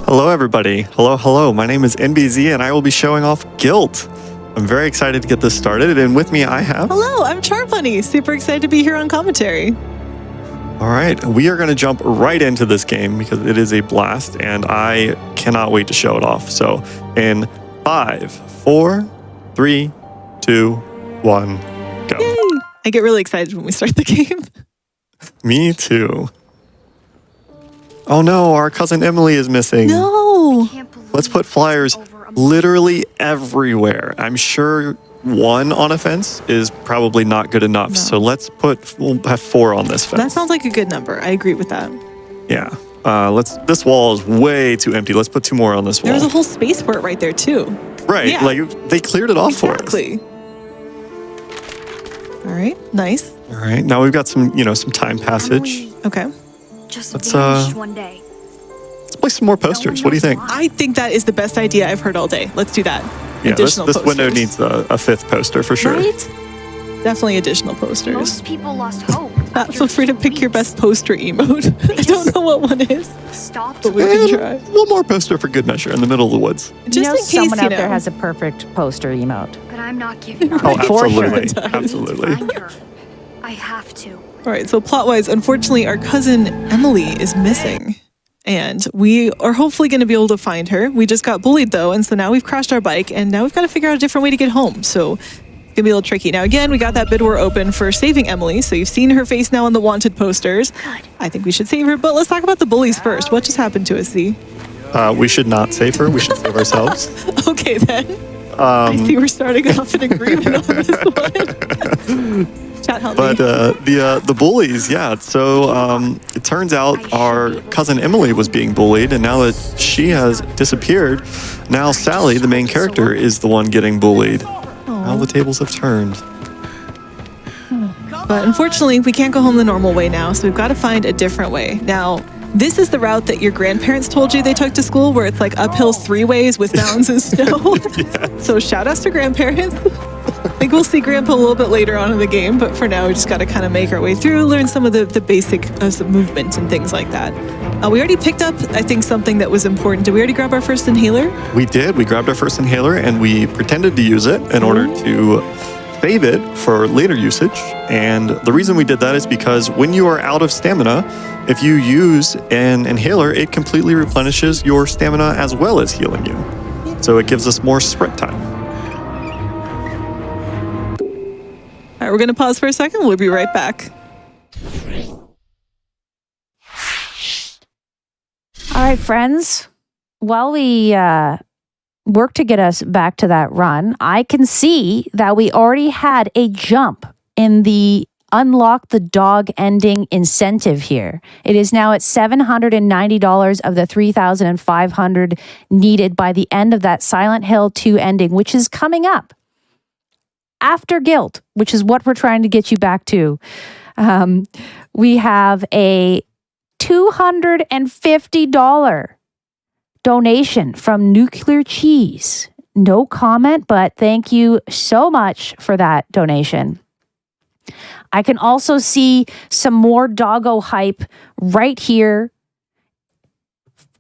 Hello, everybody. Hello. My name is enbyzee, and I will be showing off GYLT. I'm very excited to get this started, and with me I have... Hello, I'm Charmbunny. Super excited to be here on commentary. All right, we are going to jump right into this game because it is a blast, and I cannot wait to show it off. So, in 5, 4, 3, 2, 1, go. Yay! I get really excited when we start the game. Me too. Oh no, our cousin Emily is missing. No! Let's put flyers literally everywhere. I'm sure one on a fence is probably not good enough. No. So we'll have 4 on this fence. That sounds like a good number. I agree with that. Yeah. This wall is way too empty. Let's put 2 more on this wall. There's a whole space for it right there too. Right. Yeah. Like they cleared it off for us. Exactly. All right. Nice. All right. Now we've got some time passage. Okay. Just vanished one day. Let's play some more posters. What do you think? I think that is the best idea I've heard all day. Let's do that. Yeah, this window needs a 5th poster for sure. Right? Definitely additional posters. Most people lost hope. Feel free to pick your best poster emote. I don't know what one is. Stopped. But we can try. One more poster for good measure in the middle of the woods. Just in case someone out there has a perfect poster emote. But I'm not giving up. Oh, absolutely. Sure Absolutely. Find her. I have to. All right, so plot-wise, unfortunately, our cousin Emily is missing. And we are hopefully going to be able to find her. We just got bullied, though, and so now we've crashed our bike, and now we've got to figure out a different way to get home. So it's going to be a little tricky. Now, again, we got that bid war open for saving Emily, so you've seen her face now on the wanted posters. Good. I think we should save her, but let's talk about the bullies first. What just happened to us, Z? We should not save her. We should save ourselves. Okay, then. I see we're starting off in agreement on this one. Chat, help But me. the bullies, yeah. So it turns out our cousin Emily was being bullied, and now that she has disappeared, now Sally, the main character, is the one getting bullied. All the tables have turned. But unfortunately, we can't go home the normal way now, so we've got to find a different way. Now, this is the route that your grandparents told you they took to school, where it's like uphill 3 ways with mountains and snow. Yes. So shout outs to grandparents. I think we'll see Grandpa a little bit later on in the game, but for now, we just got to kind of make our way through, learn some of the basic movement and things like that. We already picked up, I think, something that was important. Did we already grab our first inhaler? We did. We grabbed our first inhaler, and we pretended to use it in order to save it for later usage. And the reason we did that is because when you are out of stamina, if you use an inhaler, it completely replenishes your stamina as well as healing you. So it gives us more sprint time. All right, we're going to pause for a second. We'll be right back. All right, friends. While we work to get us back to that run, I can see that we already had a jump in the unlock the dog ending incentive here. It is now at $790 of the $3,500 needed by the end of that Silent Hill 2 ending, which is coming up after GYLT, which is what we're trying to get you back to. We have a $250 donation from Nuclear Cheese. No comment, but thank you so much for that donation. I can also see some more doggo hype right here.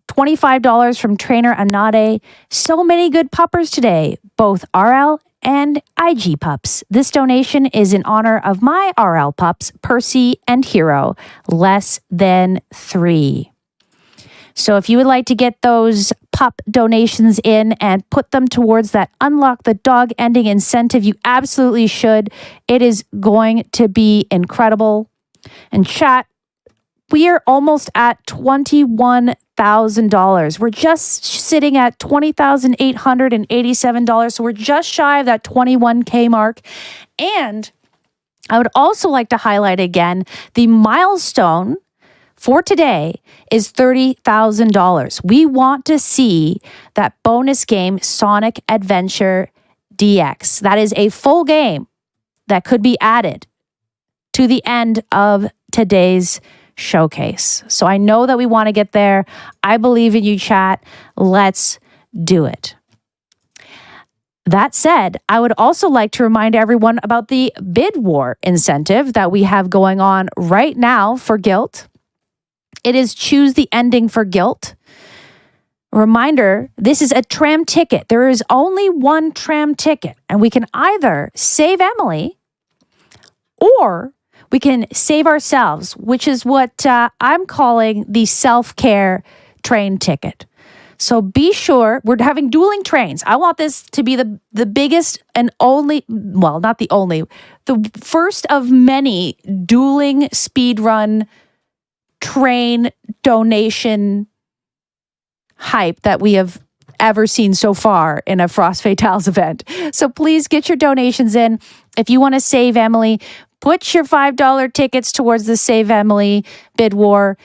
$25 from trainer Anade. So many good puppers today, both RL and IG pups. This donation is in honor of my RL pups, Percy and Hero, less than 3. So if you would like to get those pup donations in and put them towards that unlock the dog ending incentive, you absolutely should. It is going to be incredible. And chat, we are almost at $21,000. We're just sitting at $20,887. So we're just shy of that 21K mark. And I would also like to highlight again the milestone for today is $30,000. We want to see that bonus game, Sonic Adventure DX. That is a full game that could be added to the end of today's showcase. So I know that we want to get there. I believe in you, chat. Let's do it. That said, I would also like to remind everyone about the bid war incentive that we have going on right now for GYLT. It is choose the ending for GYLT. Reminder, this is a tram ticket. There is only one tram ticket, and we can either save Emily or we can save ourselves, which is what I'm calling the self-care train ticket. So be sure, we're having dueling trains. I want this to be the biggest and only, well, not the only, the first of many dueling speedrun train donation hype that we have ever seen so far in a Frost Fatales event. So please get your donations in. If you want to save Emily, put your $5 tickets towards the Save Emily bid war.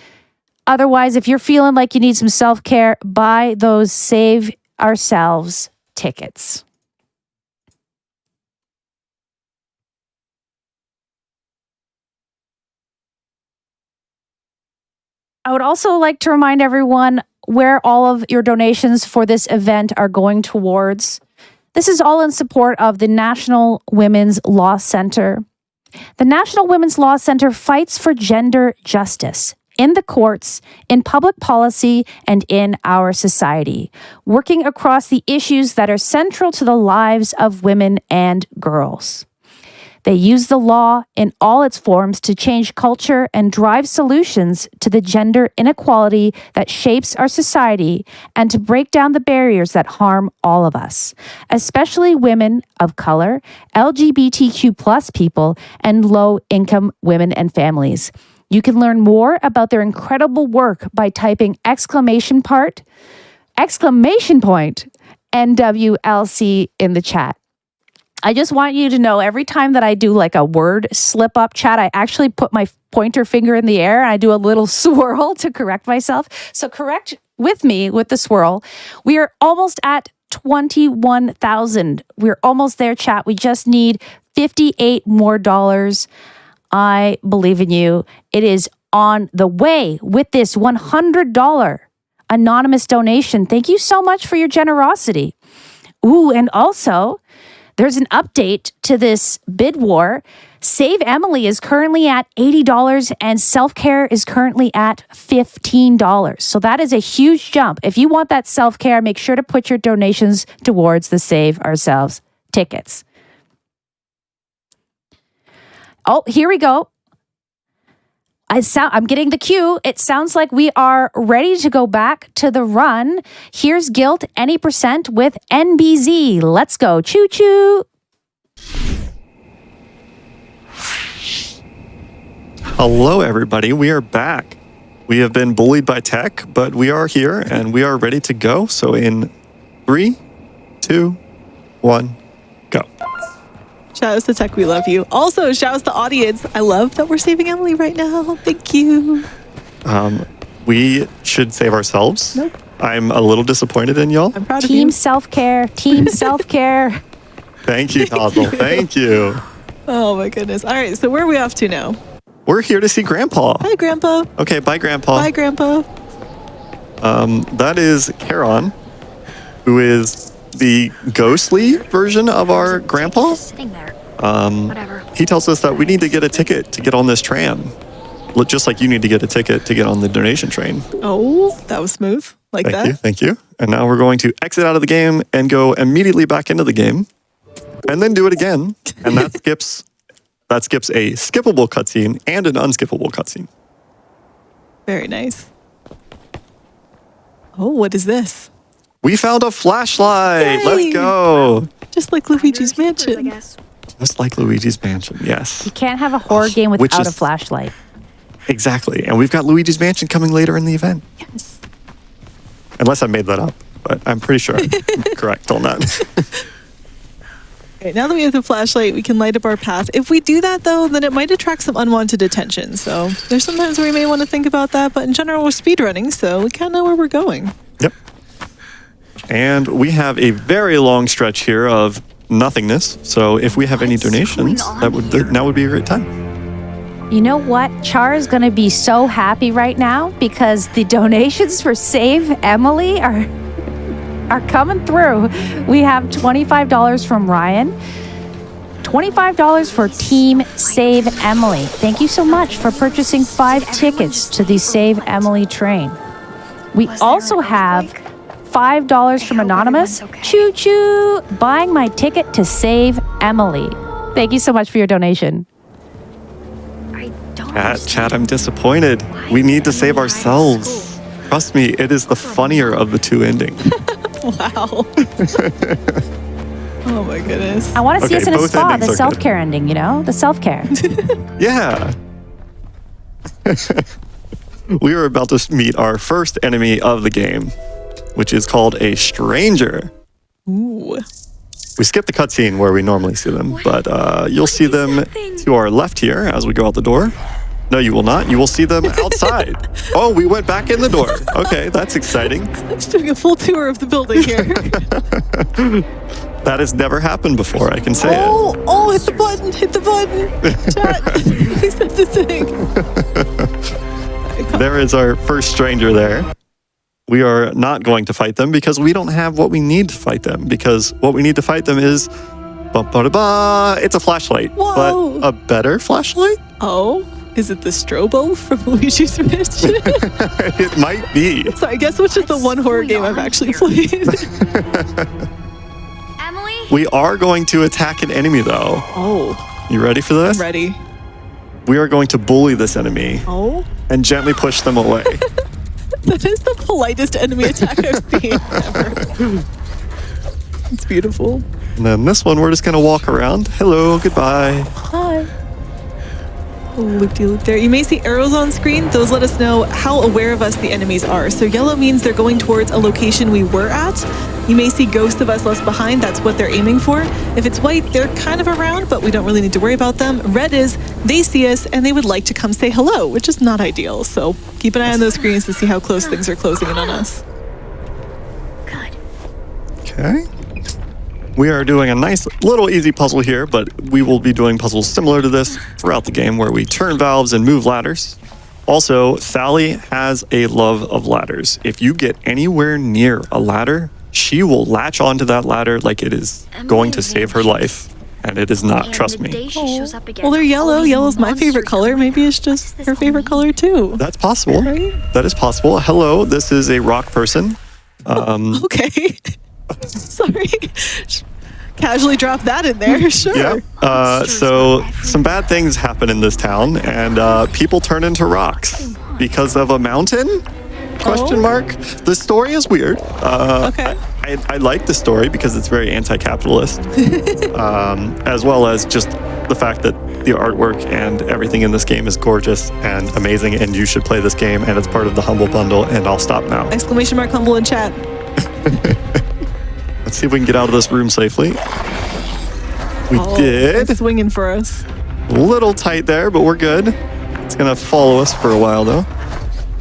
Otherwise, if you're feeling like you need some self-care, buy those Save Ourselves tickets. I would also like to remind everyone where all of your donations for this event are going towards. This is all in support of the National Women's Law Center. The National Women's Law Center fights for gender justice in the courts, in public policy, and in our society, working across the issues that are central to the lives of women and girls. They use the law in all its forms to change culture and drive solutions to the gender inequality that shapes our society and to break down the barriers that harm all of us, especially women of color, LGBTQ+ people, and low-income women and families. You can learn more about their incredible work by typing exclamation point NWLC in the chat. I just want you to know every time that I do like a word slip up chat, I actually put my pointer finger in the air and I do a little swirl to correct myself. So correct with me with the swirl. We are almost at 21,000. We're almost there, chat. We just need $58 more. I believe in you. It is on the way with this $100 anonymous donation. Thank you so much for your generosity. Ooh, and also, there's an update to this bid war. Save Emily is currently at $80 and self-care is currently at $15. So that is a huge jump. If you want that self-care, make sure to put your donations towards the Save Ourselves tickets. Oh, here we go. I'm getting the cue. It sounds like we are ready to go back to the run. Here's GYLT any percent with enbyzee. Let's go. Choo choo. Hello, everybody. We are back. We have been bullied by tech, but we are here and we are ready to go. So in 3, 2, 1, go. Shout out to tech, we love you. Also, shout out to the audience. I love that we're saving Emily right now. Thank you. We should save ourselves. Nope. I'm a little disappointed in y'all. I'm proud of Team you. self-care. Team self-care. Thank you, Toddle. Thank you. Oh my goodness. All right, so where are we off to now? We're here to see Grandpa. Hi, Grandpa. Okay, bye, Grandpa. Bye, Grandpa. That is Charon, who is the ghostly version of our grandpa. Just sitting there. Whatever. He tells us that we need to get a ticket to get on this tram. Just like you need to get a ticket to get on the donation train. Oh, that was smooth. Like that. Thank you. And now we're going to exit out of the game and go immediately back into the game. And then do it again. And that skips a skippable cutscene and an unskippable cutscene. Very nice. Oh, what is this? We found a flashlight. Yay! Let's go. Just like Luigi's Mansion. I guess. Just like Luigi's Mansion, yes. You can't have a horror game Which without is- a flashlight. Exactly. And we've got Luigi's Mansion coming later in the event. Yes. Unless I made that up, but I'm pretty sure I'm correct on that. Okay, now that we have the flashlight, we can light up our path. If we do that, though, then it might attract some unwanted attention. So there's sometimes where we may want to think about that. But in general, we're speedrunning, so we kind of know where we're going. Yep. And we have a very long stretch here of nothingness. So if we have any What's donations, going on now would be a great time. You know what? Char is going to be so happy right now because the donations for Save Emily are coming through. We have $25 from Ryan. $25 for Team Save Emily. Thank you so much for purchasing 5 tickets to the Save Emily train. We Was there also an have earthquake? $5 from hope Anonymous. everyone's okay. Choo choo. Buying my ticket to save Emily. Thank you so much for your donation. I don't Chat, understand. I'm disappointed. We need to save ourselves. Trust me, it is the funnier of the two endings. Wow. Oh my goodness. I want to see Okay, us in a both spa, endings the are self care ending, you know? The self care. Yeah. We are about to meet our first enemy of the game, which is called a stranger. Ooh. We skipped the cutscene where we normally see them, but you'll see them to our left here as we go out the door. No, you will not. You will see them outside. Oh, we went back in the door. Okay, that's exciting. Just doing a full tour of the building here. That has never happened before, I can say it. Oh, hit the button. Hit the button. Chat. He said the thing. There is our first stranger there. We are not going to fight them because we don't have what we need to fight them. Because what we need to fight them is, it's a flashlight, Whoa. but a better flashlight? Oh, is it the strobo from Luigi's Mansion? It might be. So I guess which is the one horror game I've actually played. Emily? We are going to attack an enemy though. Oh, You ready for this? I'm ready. We are going to bully this enemy Oh, and gently push them away. that is the politest enemy attack I've seen ever. It's beautiful. And then this one, we're just going to walk around. Hello, goodbye. Hi. Loop-de-loop there. You may see arrows on screen. Those let us know how aware of us the enemies are. So yellow means they're going towards a location we were at. You may see ghosts of us left behind. That's what they're aiming for. If it's white, they're kind of around, but we don't really need to worry about them. Red is they see us and they would like to come say hello, which is not ideal. So keep an eye on those screens to see how close things are closing in on us. Good. Okay. We are doing a nice little easy puzzle here, but we will be doing puzzles similar to this throughout the game where we turn valves and move ladders. Also, Sally has a love of ladders. If you get anywhere near a ladder, she will latch onto that ladder like it is going to save her life. And it is not, And trust the day me. she shows up again, Well, they're yellow. all these Yellow's my favorite monsters color. come Maybe out. it's What does just this her all favorite mean? color too. That's possible. Right? That is possible. Hello, this is a rock person. Okay. Sorry. Casually drop that in there. Sure. Yep. So some bad things happen in this town, and people turn into rocks because of a mountain? Question mark. The story is weird. Okay. I like the story because it's very anti-capitalist, as well as just the fact that the artwork and everything in this game is gorgeous and amazing, and you should play this game, and it's part of the Humble Bundle, and I'll stop now. Exclamation mark humble in chat. Let's see if we can get out of this room safely. We did. It's swinging for us. A little tight there, but we're good. It's gonna follow us for a while though.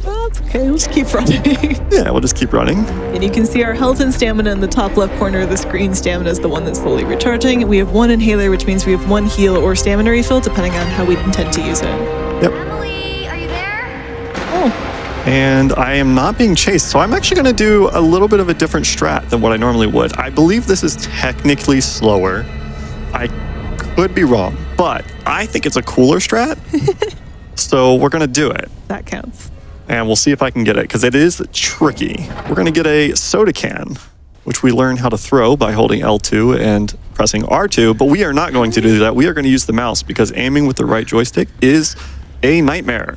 Well, it's okay. We'll just keep running. Yeah, we'll just keep running. And you can see our health and stamina in the top left corner of the screen. Stamina is the one that's slowly recharging. We have one inhaler, which means we have one heal or stamina refill, depending on how we intend to use it. Emily, are you there? Oh, And I am not being chased, so I'm actually gonna do a little bit of a different strat than what I normally would. I believe this is technically slower. I could be wrong, but I think it's a cooler strat. So we're gonna do it. that counts. And we'll see if I can get it, because it is tricky. We're going to get a soda can, which we learn how to throw by holding L2 and pressing R2, but we are not going to do that. We are going to use the mouse, because aiming with the right joystick is a nightmare.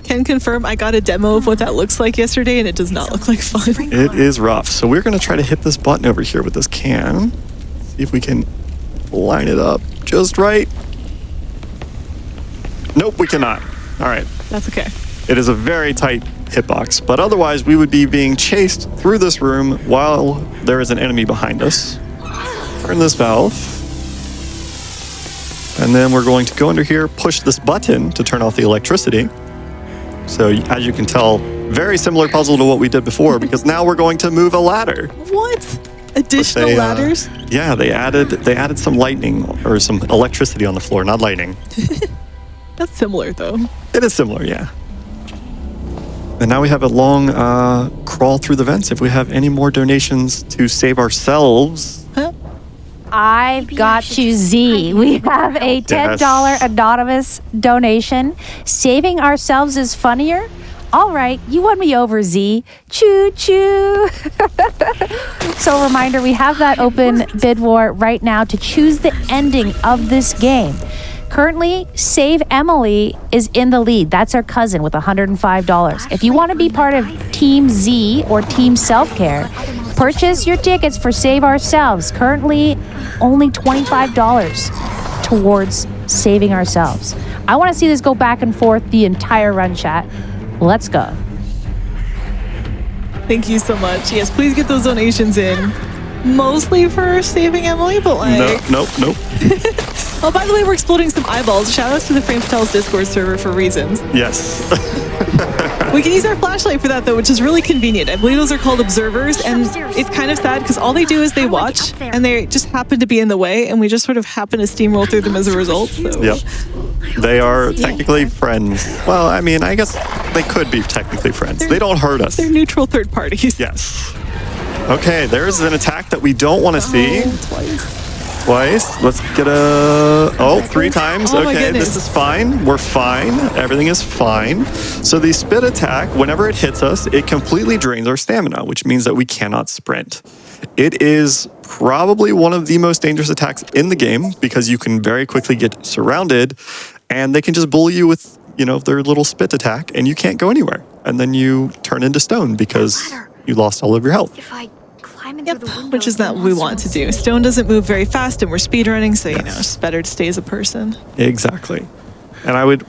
Can confirm I got a demo of what that looks like yesterday, and it does not look like fun. It is rough. So we're going to try to hit this button over here with this can. See if we can line it up just right. Nope, we cannot. All right. That's okay. It is a very tight hitbox, but otherwise we would be being chased through this room while there is an enemy behind us. Turn this valve. And then we're going to go under here, push this button to turn off the electricity. So as you can tell, very similar puzzle to what we did before, because now we're going to move a ladder. What? Additional They, ladders? Yeah, they added some lightning or some electricity on the floor, not lightning. That's similar, though. It is similar, yeah. And now we have a long crawl through the vents. If we have any more donations to save ourselves, Huh? I've got you, Z. We have a $10 Yes. anonymous donation. Saving ourselves is funnier. All right, you won me over, Z. Choo choo. So a reminder, we have that open bid war right now to choose the ending of this game. Currently, Save Emily is in the lead. That's our cousin with $105. If you want to be part of Team Z or Team Self-Care, purchase your tickets for Save Ourselves. Currently, only $25 towards saving ourselves. I want to see this go back and forth the entire run, chat. Let's go. Thank you so much. Yes, please get those donations in. Mostly for saving Emily, but like... Nope. Oh, by the way, we're exploding some eyeballs. Shout out to the Frame Patel's Discord server for reasons. Yes. We can use our flashlight for that, though, which is really convenient. I believe those are called observers, and it's kind of sad because all they do is they watch, and they just happen to be in the way, and we just sort of happen to steamroll through them as a result. So. Yep. They are technically friends. Well, I mean, I guess they could be technically friends. They don't hurt us. They're neutral third parties. Yes. Okay, there's an attack that we don't want to see. Twice. Let's get a... Oh, 3 times. Oh my Okay, goodness. this is fine. We're fine. Everything is fine. So the spit attack, whenever it hits us, it completely drains our stamina, which means that we cannot sprint. It is probably one of the most dangerous attacks in the game because you can very quickly get surrounded and they can just bully you with, you know, their little spit attack and you can't go anywhere. And then you turn into stone because you lost all of your health. If I climb into Yep, the window, which is not what we want to do. Stone doesn't move very fast and we're speedrunning, so, you know, it's better to stay as a person. Exactly. And I would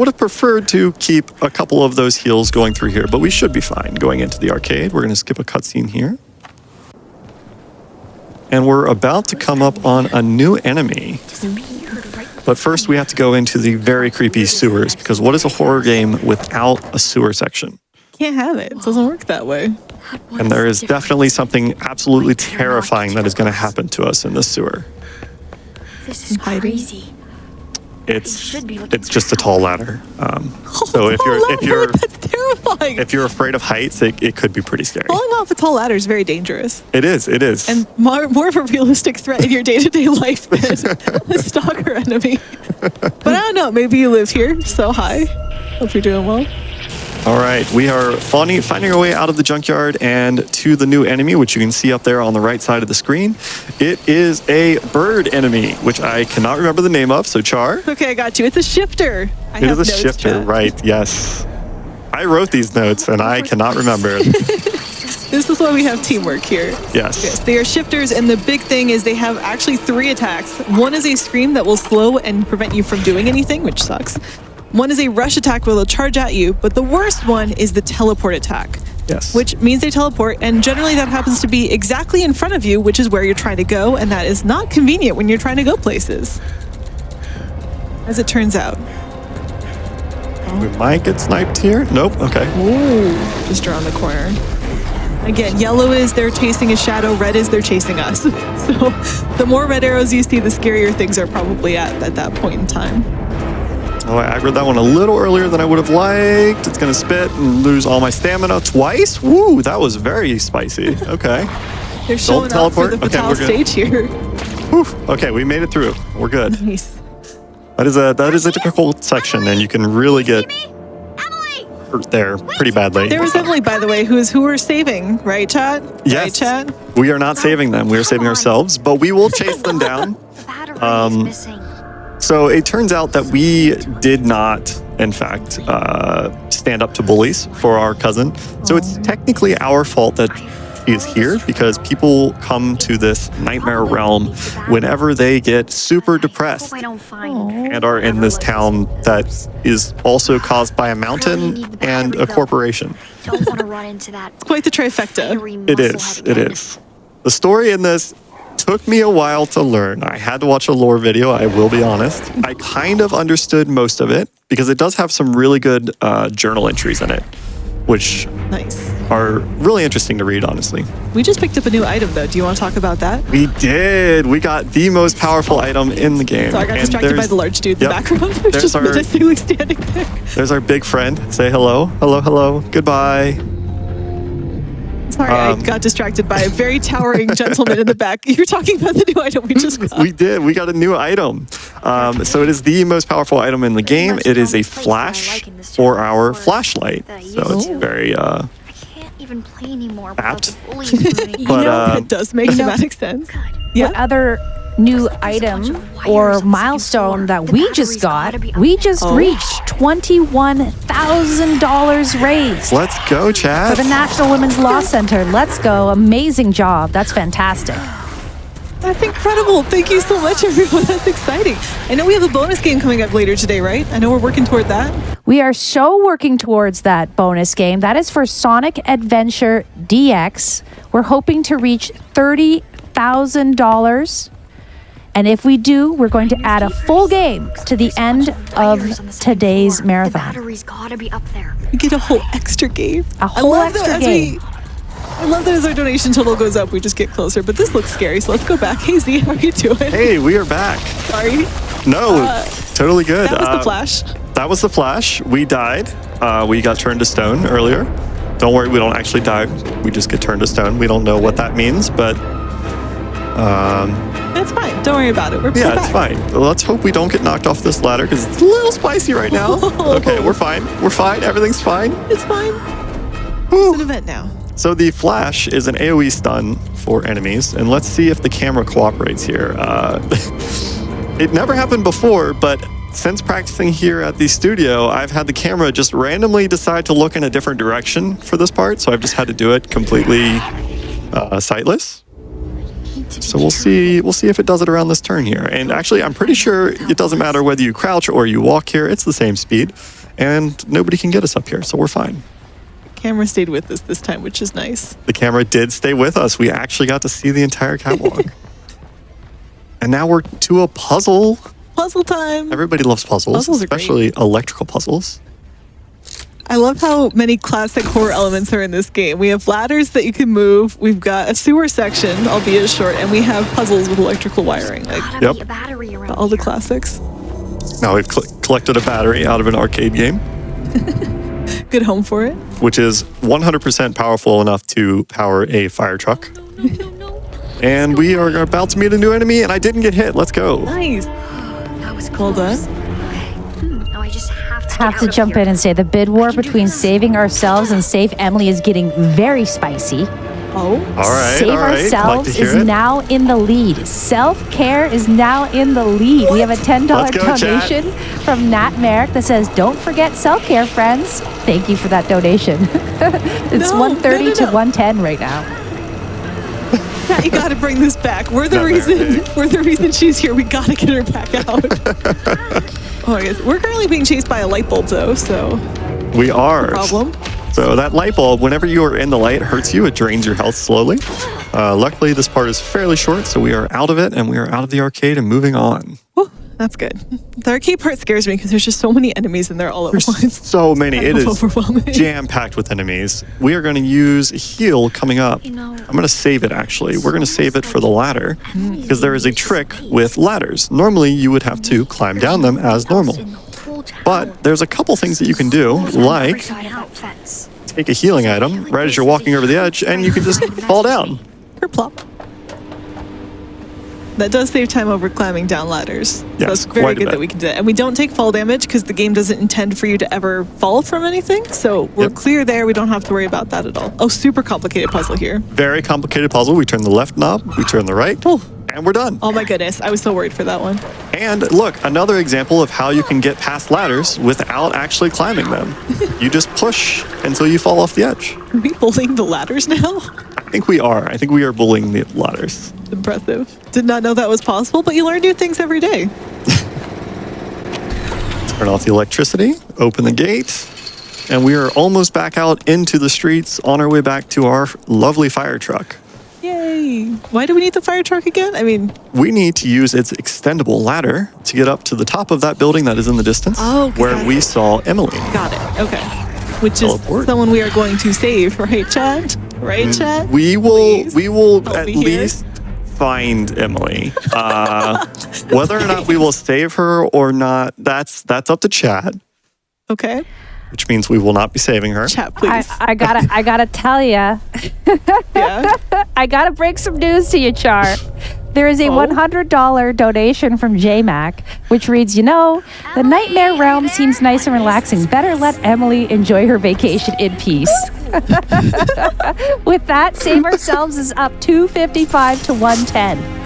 have preferred to keep a couple of those heals going through here, but we should be fine going into the arcade. We're going to skip a cutscene here. And we're about to come up on a new enemy. But first we have to go into the very creepy sewers, because what is a horror game without a sewer section? Can't have it. It doesn't work that way. And there is definitely something absolutely terrifying that is going to happen to us in this sewer. This is Hiding. crazy. It's just a tall ladder. So That's terrifying. if you're afraid of heights, it could be pretty scary. Falling off a tall ladder is very dangerous. It is. And more of a realistic threat in your day-to-day life than a stalker enemy. But I don't know, maybe you live here so high. Hope you're doing well. All right, we are finding our way out of the junkyard and to the new enemy, which you can see up there on the right side of the screen. It is a bird enemy, which I cannot remember the name of, so Char. Okay, I got you. It's a shifter. It is a shifter, right, yes. I wrote these notes and I cannot remember. This is why we have teamwork here. Yes. They are shifters, and the big thing is they have actually 3 attacks. One is a scream that will slow and prevent you from doing anything, which sucks. One is a rush attack where they'll charge at you, but the worst one is the teleport attack. Yes. Which means they teleport, and generally that happens to be exactly in front of you, which is where you're trying to go, and that is not convenient when you're trying to go places. As it turns out. We might get sniped here. Nope, okay. Ooh, just around the corner. Again, yellow is they're chasing a shadow, red is they're chasing us. So the more red arrows you see, the scarier things are probably at that point in time. Oh, I aggroed that one a little earlier than I would have liked. It's going to spit and lose all my stamina twice. Woo, that was very spicy. Okay. They're showing up for the Okay, Patel we're good. stage here. Whew. Okay, we made it through. We're good. Nice. That is a difficult section, and you can really get Emily! hurt there pretty badly. There was Emily, by the way, who we're saving, right, chat? Yes. Right, chat? We are not saving them. We are saving ourselves, but we will chase them down. The battery is missing. So it turns out that we did not, in fact, stand up to bullies for our cousin. So it's technically our fault that he is here because people come to this nightmare realm whenever they get super depressed Hope I don't find and are in this town that is also caused by a mountain and a corporation. Don't want to run into that. Quite the trifecta. fiery It is. muscle-head It again. is. The story in this took me a while to learn. I had to watch a lore video, I will be honest. I kind of understood most of it because it does have some really good journal entries in it, which Nice. are really interesting to read, honestly. We just picked up a new item, though. Do you want to talk about that? We did. We got the most powerful item in the game. So I got And distracted by there's- the large dude in Yep. the background. Who's There's just our- menacingly standing there. There's our big friend. Say hello. Hello, hello. Goodbye. Sorry, I got distracted by a very towering gentleman in the back. You're talking about the new item we just got. We did. We got a new item. So it is the most powerful item in the game. It is a flash for our flashlight. So it's very I can't even play anymore without apt. the bullies moving. You But, know, that does make thematic sense. Yeah. What other new item or milestone that we just got? We just reached $21,000 raised Let's go, Chad. for the National Women's Law Center. Let's go. Amazing job. That's fantastic. That's incredible. Thank you so much, everyone. That's exciting. I know we have a bonus game coming up later today, right? I know we're working toward that. We are so working towards that bonus game. That is for Sonic Adventure DX. We're hoping to reach $30,000. And if we do, we're going to add a full game to the end of today's The marathon. battery's gotta be up there. We get a whole extra game. A whole extra game. I love that as our donation total goes up, we just get closer. But this looks scary, so let's go back. Hey, Z, how are you doing? Hey, we are back. Sorry. No, totally good. That was the flash. That was the flash. We died. We got turned to stone earlier. Don't worry, we don't actually die. We just get turned to stone. We don't know what that means, but That's fine. Don't worry about it. We're yeah, back. it's fine. Let's hope we don't get knocked off this ladder because it's a little spicy right now. Okay, we're fine. We're fine. Everything's fine. It's fine. It's an event now. So the flash is an AoE stun for enemies, and let's see if the camera cooperates here. It never happened before, but since practicing here at the studio, I've had the camera just randomly decide to look in a different direction for this part, so I've just had to do it completely sightless. So we'll see if it does it around this turn here. And actually, I'm pretty sure it doesn't matter whether you crouch or you walk here, it's the same speed, and nobody can get us up here, so we're fine. Camera stayed with us this time, which is nice. The camera did stay with us. We actually got to see the entire catwalk. And now we're to a puzzle. Puzzle time. Everybody loves puzzles, Puzzles are great. especially electrical puzzles. I love how many classic horror elements are in this game. We have ladders that you can move. We've got a sewer section, albeit short, and we have puzzles with electrical wiring. Like Gotta Yep. be a battery around all the here. classics. Now we've collected a battery out of an arcade game, Good home for it. which is 100% powerful enough to power a fire truck. And we are about to meet a new enemy, and I didn't get hit. Let's go. Nice. That was Well close. done. Okay. Now I just have to Have get to out of jump here. in and say the bid war can do between this. saving ourselves and save Emily is getting very spicy. Oh. All right, Save all right. Like ourselves to hear is it. now in the lead. Self-care is now in the lead. We have a $10 Let's go, chat. donation from Nat Merrick that says, "Don't forget self-care, friends." Thank you for that donation. It's No, 130 no, no, to no. 110 right now. Yeah, you gotta bring this back. We're the Not reason. very. We're the reason she's here. We gotta get her back out. Oh my goodness. We're currently being chased by a light bulb, though. So We are. problem. So that light bulb, whenever you are in the light, hurts you. It drains your health slowly. Luckily, this part is fairly short, so we are out of it, and we are out of the arcade and moving on. Whew, that's good. The arcade part scares me because there's just so many enemies in there all at once. So many. It Kind of is overwhelming. jam-packed with enemies. We are going to use heal coming up. You know, I'm going to save it, actually. We're going to save it for the ladder because there is a trick with ladders. Normally, you would have to climb down them as normal. But there's a couple things that you can do, like take a healing item right as you're walking over the edge, and you can just fall down. Kerplop. That does save time over climbing down ladders. Yes, So it's very quite a good bit. that we can do that. And we don't take fall damage because the game doesn't intend for you to ever fall from anything. So we're Yep. clear there. We don't have to worry about that at all. Oh, super complicated puzzle here. Very complicated puzzle. We turn the left knob, we turn the right, Oh, and we're done. oh my goodness. I was so worried for that one. And look, another example of how you can get past ladders without actually climbing them. You just push until you fall off the edge. Are we bullying the ladders now? I think we are. I think we are bullying the ladders. Impressive. Did not know that was possible, but you learn new things every day. Turn off the electricity, open the gate, and we are almost back out into the streets on our way back to our lovely fire truck. Yay. Why do we need the fire truck again? I mean, We need to use its extendable ladder to get up to the top of that building that is in the distance, Oh, 'cause where that's- we saw Emily. got it. Okay. Which is Teleport. someone we are going to save, right, Chad? Right, Chad? We will Help at me here. least find Emily. Whether or not we will save her or not, that's up to Chad. Okay. which means we will not be saving her. Chat, please. I gotta tell ya. Yeah. I gotta break some news to you, Char. There is a $100 donation from JMac, which reads, the Nightmare Realm seems nice and relaxing. Better let Emily enjoy her vacation in peace. With that, Save Ourselves is up 255 to 110.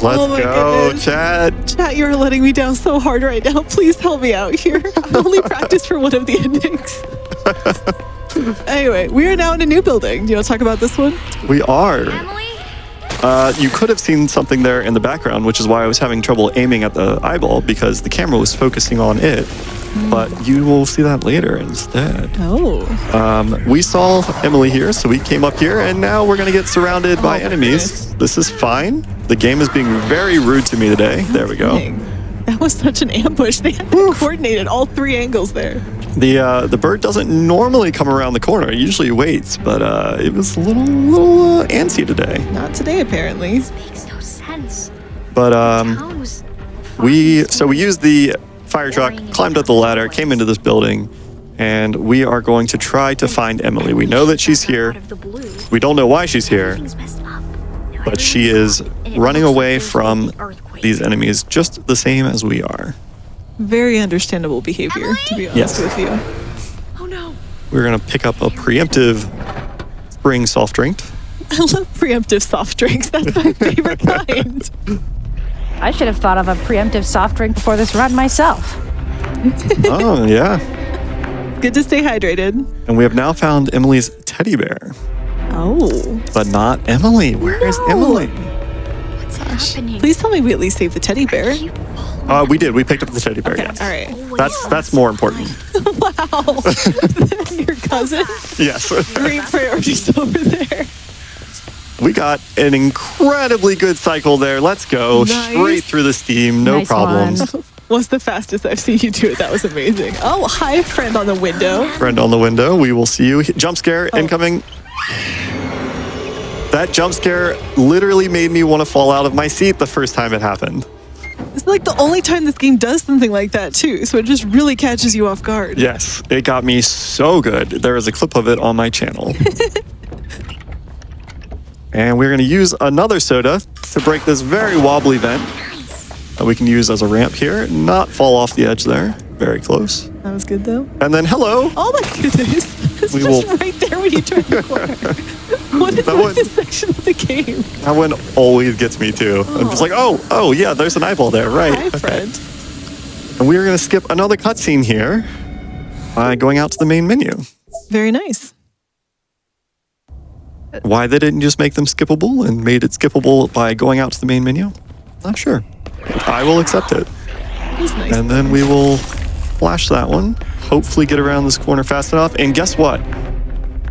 Let's Oh my go, goodness. Chad. Chat, you're letting me down so hard right now. Please help me out here. I only practiced for one of the endings. Anyway, we are now in a new building. Do you want to talk about this one? We are. Emily? You could have seen something there in the background, which is why I was having trouble aiming at the eyeball because the camera was focusing on it. But you will see that later instead. Oh. We saw Emily here, so we came up here, and now we're going to get surrounded by my enemies. This is fine. The game is being very rude to me today. There we go. Dang. That was such an ambush. They had to coordinate at all three angles there. The bird doesn't normally come around the corner. It usually waits, but it was a little antsy today. Not today, apparently. This makes no sense. But Town was we used the fire truck, climbed up the ladder, came into this building, and we are going to try to find Emily. We know that she's here. out of the blue. We don't know why she's here, Everything's messed up. Now but she is everyone- running and it looks away like there's from gonna be earthquake. these enemies just the same as we are. Very understandable behavior, to be honest Yes. with you. Oh no. We're going to pick up a preemptive spring soft drink. I love preemptive soft drinks. That's my favorite kind. I should have thought of a preemptive soft drink before this run myself. Oh, yeah. Good to stay hydrated. And we have now found Emily's teddy bear, Oh. but not Emily. Where is No. Emily? What's happening? Please tell me we at least saved the teddy bear. You fall. We did. We picked up the teddy bear, Okay, yes. all right. That's more important. Wow. Your cousin? Yes. Great priorities over there. We got an incredibly good cycle there. Let's go. Nice. Straight through the steam. No Nice problems. one. Was the fastest I've seen you do it. That was amazing. Oh, hi, friend on the window. Friend on the window. We will see you. Jump scare incoming. That jump scare literally made me want to fall out of my seat the first time it happened. It's like the only time this game does something like that, too. So it just really catches you off guard. Yes, it got me so good. There is a clip of it on my channel. And we're going to use another soda to break this very wobbly vent that we can use as a ramp here. Not fall off the edge there. Very close. That was good, though. And then hello. Oh, my goodness. It's We just will- right there when you turn the corner. What is That with one- this section of the game? That one always gets me too. I'm just like, oh, yeah, there's an eyeball there, right? Hi, friend. And we are going to skip another cutscene here by going out to the main menu. Very nice. Why they didn't just make them skippable and made it skippable by going out to the main menu? Not sure. I will accept it. It's nice. And then we will flash that one. Hopefully get around this corner fast enough. And guess what?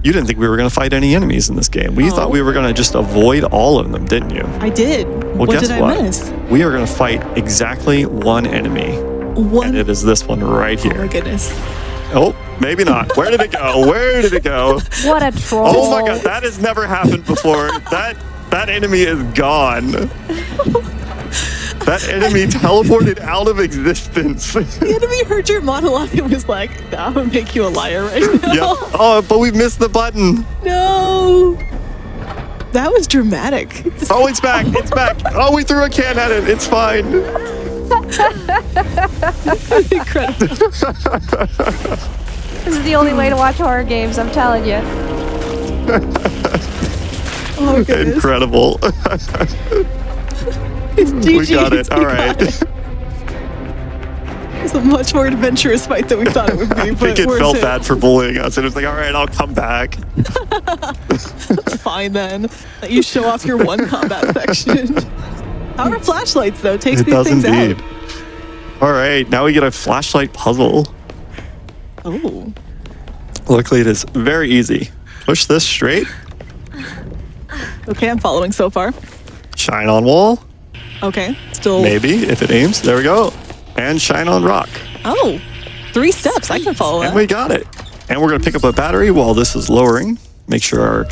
You didn't think we were going to fight any enemies in this game. We thought we were going to just avoid all of them, didn't you? I did. Well, What guess did what? I miss? We are going to fight exactly one enemy. One. And it is this one right Oh, my here. goodness. Oh, maybe not. Where did it go? Where did it go? What a troll. Oh my god, that has never happened before. That enemy is gone. That enemy teleported out of existence. The enemy heard your monologue and was like, I'm going to make you a liar right now. Yep. Oh, but we missed the button. No. That was dramatic. Oh, it's back. It's back. Oh, we threw a can at it. It's fine. Incredible. This is the only way to watch horror games, I'm telling you. Oh, goodness. Incredible. It's GG. We got it. All right. It's a much more adventurous fight than we thought it would be. I think it felt bad for bullying us. It was like, all right, I'll come back. Fine then. Let you show off your one combat section. How are flashlights though? Takes It these does things indeed. out. All right, now we get a flashlight puzzle. Oh. Luckily, it is very easy. Push this straight. Okay, I'm following so far. Shine on wall. Okay. Still. Maybe, if it aims. There we go. And shine on rock. Oh. 3 steps. I can follow And that. we got it. And we're going to pick up a battery while this is lowering. Make sure our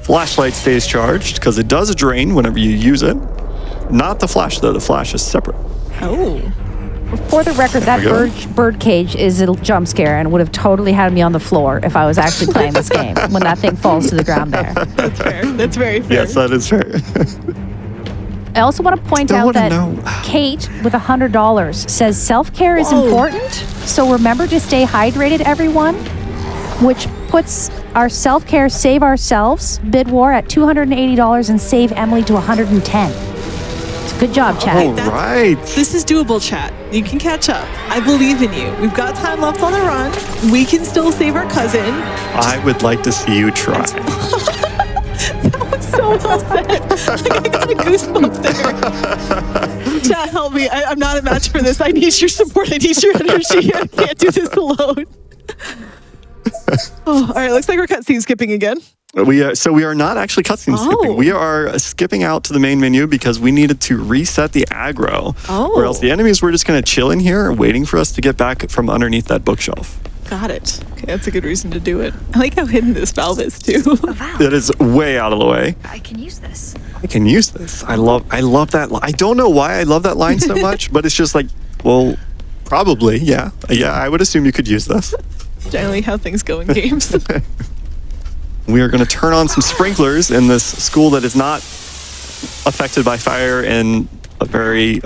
flashlight stays charged because it does drain whenever you use it. Not the flash, though. The flash is separate. Oh. For the record, that we go. bird cage is a jump scare and would have totally had me on the floor if I was actually playing this game when that thing falls to the ground there. That's fair. That's very fair. Yes, that is fair. I also want to point Still out wanna that know. Kate with $100 says self-care is Whoa. important. So remember to stay hydrated, everyone, which puts our self-care save ourselves bid war at $280 and save Emily to $110. It's a good job, Chad. All right. This is doable, chat. You can catch up. I believe in you. We've got time left on the run. We can still save our cousin. I would like to see you try. So well said. Like, I got a goosebump there. Chat, help me. I'm not a match for this. I need your support. I need your energy. I can't do this alone. Oh, all right. Looks like we're cutscene skipping again. We are not actually cutscene Oh. skipping. We are skipping out to the main menu because we needed to reset the aggro. Oh. Or else the enemies were just going to chill in here waiting for us to get back from underneath that bookshelf. Got it. Okay, that's a good reason to do it. I like how hidden this valve is too. A valve. It is way out of the way. I can use this. I can use this. I love that line. I don't know why I love that line so much, but it's just like, well, probably, yeah. Yeah, I would assume you could use this. Generally, how things go in games. We are going to turn on some sprinklers in this school that is not affected by fire in a very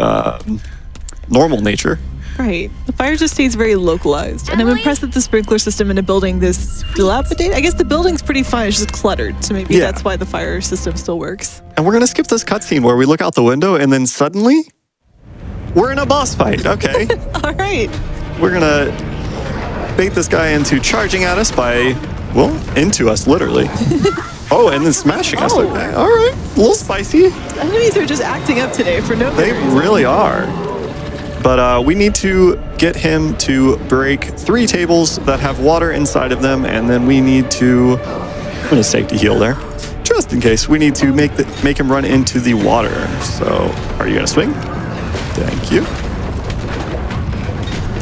normal nature. Right. The fire just stays very localized. And I'm Emily? impressed that the sprinkler system in a building this dilapidated. I guess the building's pretty fine. It's just cluttered. So maybe Yeah. that's why the fire system still works. And we're going to skip this cutscene where we look out the window and then suddenly we're in a boss fight. Okay. All right. We're going to bait this guy into charging at us by, well, into us, literally. Oh, and then smashing us. Oh. Okay. All right. A little spicy. Enemies are just acting up today for no They good reason. really are. But we need to get him to break 3 tables that have water inside of them, and then we need to put a safety heal there, just in case. We need to make him run into the water. So, are you gonna swing? Thank you.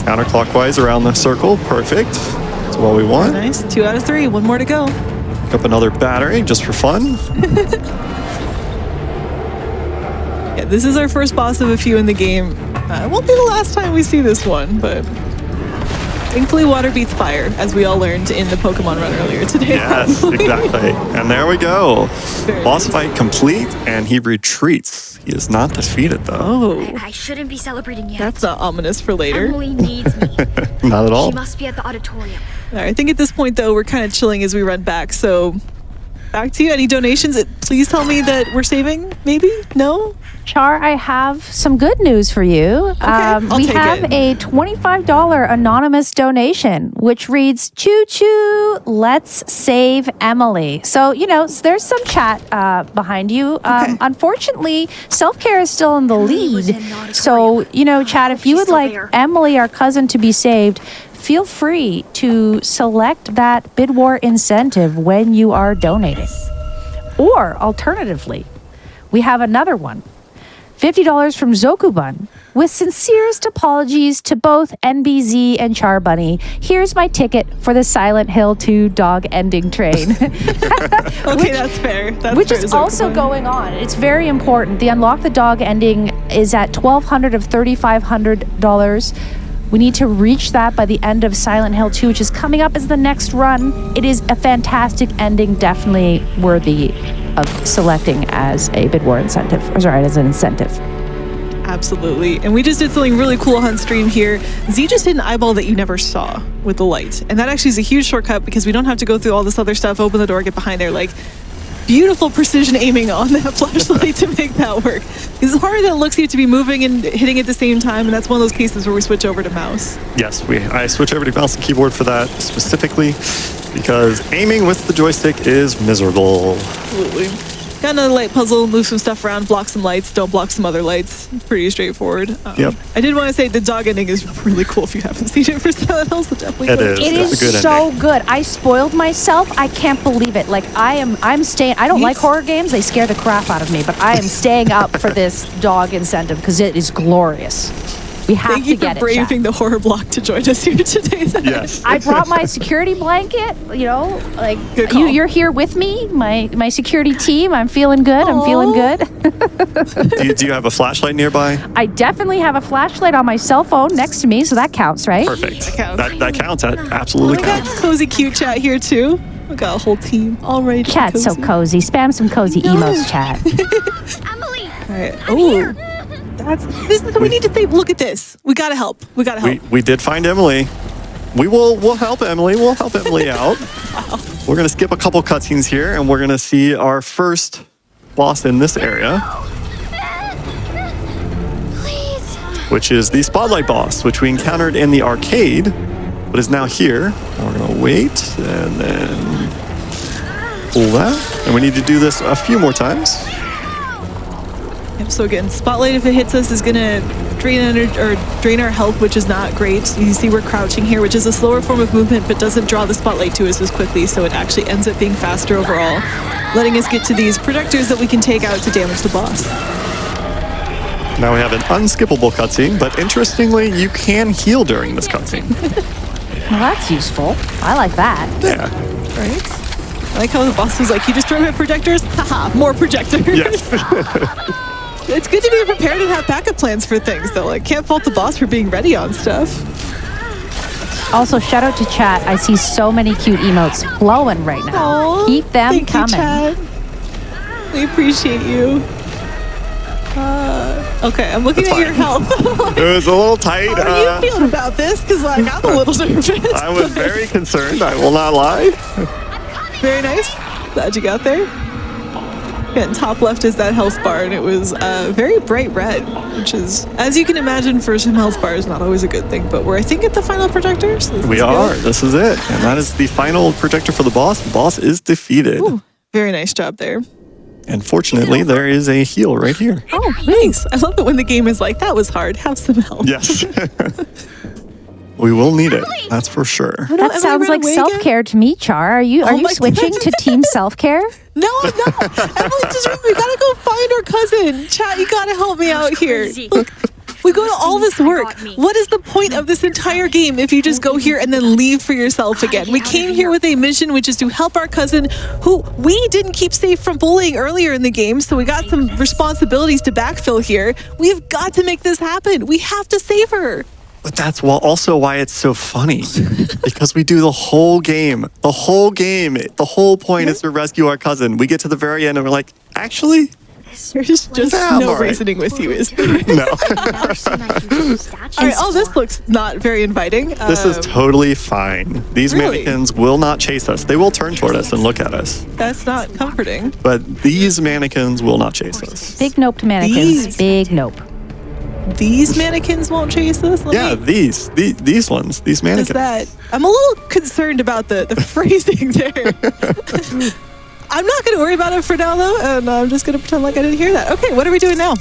Counterclockwise around the circle. Perfect. That's what we want. Nice. 2 out of 3. 1 more to go. Pick up another battery just for fun. Yeah, this is our first boss of a few in the game. It won't be the last time we see this one, but thankfully water beats fire, as we all learned in the Pokemon run earlier today. Yes, probably. exactly. And there we go. Very Boss nice. fight complete, and he retreats. He is not defeated, though. Oh, I shouldn't be celebrating yet. that's not ominous for later. Emily needs me. Not at all. She must be at the auditorium. All right, I think at this point, though, we're kind of chilling as we run back. So back to you. Any donations? Please tell me that we're saving, maybe? No? Char, I have some good news for you. I'll We take have it. a $25 anonymous donation, which reads, "Choo choo, let's save Emily." So, there's some chat behind you. Okay. Unfortunately, self-care is still in the Emily was lead. in the auditorium. So, chat, if you She's would still like there. Emily, our cousin, to be saved, feel free to select that bid war incentive when you are donating. Or alternatively, we have another one. $50 from Zokubun. With sincerest apologies to both NBZ and Char Bunny, here's my ticket for the Silent Hill 2 dog ending train. Okay, that's fair. That's Which fair, is also Zokubun. going on. It's very important. The Unlock the Dog ending is at $1,200 of $3,500. We need to reach that by the end of Silent Hill 2, which is coming up as the next run. It is a fantastic ending, definitely worthy of selecting as a bid war incentive, as an incentive. Absolutely. And we just did something really cool on stream here. Z just hit an eyeball that you never saw with the light. And that actually is a huge shortcut because we don't have to go through all this other stuff, open the door, get behind there. Like, beautiful precision aiming on that flashlight to make that work. It's harder than it looks. You have to be moving and hitting at the same time. And that's one of those cases where we switch over to mouse. Yes, I switch over to mouse and keyboard for that specifically because aiming with the joystick is miserable. Absolutely. Got another light puzzle, move some stuff around, block some lights, don't block some other lights. Pretty straightforward. Yep. I did want to say the dog ending is really cool if you haven't seen it for Silent Hill, so definitely It go is. check It It's is a good so ending. good. I spoiled myself. I can't believe it. Like I'm staying. I don't like horror games. They scare the crap out of me. But I am staying up for this dog incentive because it is glorious. We have Thank to you for get it, braving chat. the horror block to join us here today. Yes. I brought my security blanket, you know, like Good call. you're here with me, my security team. I'm feeling good. I'm feeling good. Do you have a flashlight nearby? I definitely have a flashlight on my cell phone next to me, so that counts, right? Perfect. counts. That counts. That absolutely We got counts. cozy cute chat here too. We got a whole team. All right. Chat's so cozy. Spam some cozy emotes, chat. Emily! All right. Oh, this is what we need to think. Look at this. We gotta help. We gotta help. We did find Emily. We'll help Emily. We'll help Emily out. We're gonna skip a couple cutscenes here, and we're gonna see our first boss in this area, Please! which is the Spotlight boss, which we encountered in the arcade, but is now here. And we're gonna wait and then pull that, and we need to do this a few more times. Yep, so again, Spotlight, if it hits us, is gonna drain our health, which is not great. You see we're crouching here, which is a slower form of movement, but doesn't draw the Spotlight to us as quickly, so it actually ends up being faster overall, letting us get to these projectors that we can take out to damage the boss. Now we have an unskippable cutscene, but interestingly, you can heal during this cutscene. Well, that's useful. I like that. Yeah. Right? I like how the boss was like, you destroy my projectors? Haha, more projectors. Yes. It's good to be prepared and have backup plans for things, though. Like, can't fault the boss for being ready on stuff. Also, shout out to chat. I see so many cute emotes flowing right now. Aw, Keep them thank coming. You, Chad. We appreciate you. Okay, I'm looking That's at your fine. health. It was a little tight. How are you feeling about this? Because, like, I'm a little nervous. I was very concerned. I will not lie. Very nice. Glad you got there. And top left is that health bar, and it was very bright red, which is, as you can imagine, for some health bars, not always a good thing. But we're, I think, at the final projector. So this We is are. good. This is it. And that is the final projector for the boss. The boss is defeated. Ooh, very nice job there. And fortunately, there is a heal right here. Oh, thanks. I love that when the game is like, that was hard. Have some help. Yes. We will need it. That's for sure. No, That Emily sounds ran like away again? self-care to me, Char. Are you Oh my switching God. to team self-care? No, I'm not. Emily, we gotta go find our cousin. Chat, you gotta help me out here. crazy. Look, we go to all this work. got me. What is the point of this entire game if you just go here and then leave for yourself again? We came here with a mission, which is to help our cousin, who we didn't keep safe from bullying earlier in the game, so we got some responsibilities to backfill here. We've got to make this happen. We have to save her. But that's also why it's so funny. Because we do the whole game. The whole game. The whole point is to rescue our cousin. We get to the very end and we're like, actually, There's just Yeah, I'm no all right. reasoning with you, is there? no. Never seen that huge statue All right, oh, this before. looks not very inviting. This is totally fine. These Really? mannequins will not chase us. They will turn toward us and look at us. That's not comforting. But these mannequins will not chase us. Big nope to mannequins. These- Big nope. These mannequins won't chase us? Let Yeah, me- these ones, these Is mannequins. that? I'm a little concerned about the phrasing there. I'm not going to worry about it for now, though, and I'm just going to pretend like I didn't hear that. Okay, what are we doing now?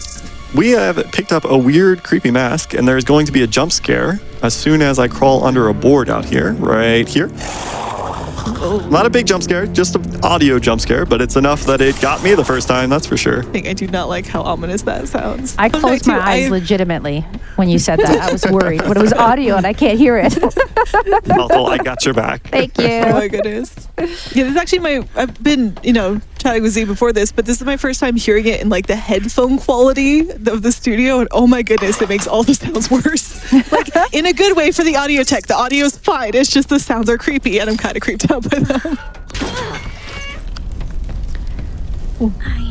We have picked up a weird, creepy mask, and there's going to be a jump scare as soon as I crawl under a board out here, right here. Not a big jump scare, just an audio jump scare, but it's enough that it got me the first time, that's for sure. I think I do not like how ominous that sounds. I Fun closed fact, my too, eyes I- legitimately when you said that. I was worried, but it was audio and I can't hear it. Although I got your back. Thank Oh you. my goodness. Yeah, this is actually I've been, chatting with Z before this, but this is my first time hearing it in like the headphone quality of the studio. And oh my goodness, it makes all the sounds worse. Like in a good way for the audio tech. The audio's fine. It's just the sounds are creepy and I'm kind of creeped out by them.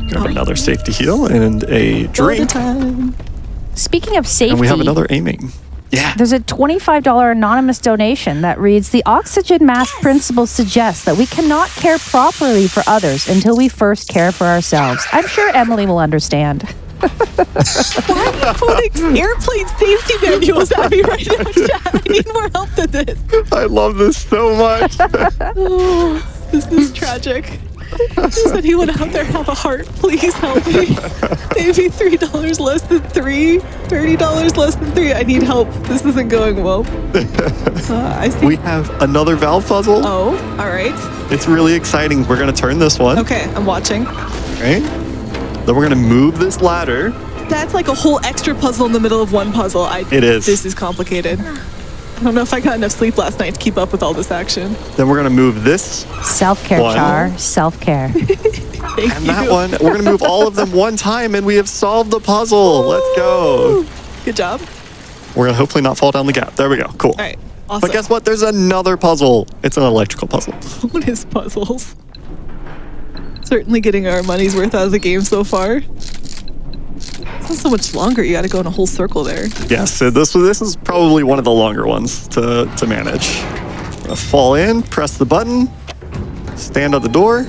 Grab another safety heal and a All the drink. time. Speaking of safety, And we have another aiming. Yeah. there's a $25 anonymous donation that reads, the oxygen mask principle suggests that we cannot care properly for others until we first care for ourselves. I'm sure Emily will understand. Why are you putting airplane safety manuals at me right now, Chad? I need more help than this. I love this so much. Oh, this is tragic. Does anyone out there have a heart? Please help me. Maybe $3 less than $3, $30 less than $3. I need help. This isn't going well. I see. We have another valve puzzle. Oh, all right. It's really exciting. We're going to turn this one. Okay, I'm watching. Right? Then we're going to move this ladder. That's like a whole extra puzzle in the middle of one puzzle. It is. This is complicated. I don't know if I got enough sleep last night to keep up with all this action. Then we're going to move this Self-care, One. Char. Self-care. Thank and you. that one. We're going to move all of them one time, and we have solved the puzzle. Let's go. Good job. We're going to hopefully not fall down the gap. There we go. Cool. All right. Awesome. But guess what? There's another puzzle. It's an electrical puzzle. Bonus puzzles. Certainly getting our money's worth out of the game so far. It's not so much longer. You got to go in a whole circle there. Yes, so this is probably one of the longer ones to manage. I'm gonna fall in, press the button, stand at the door.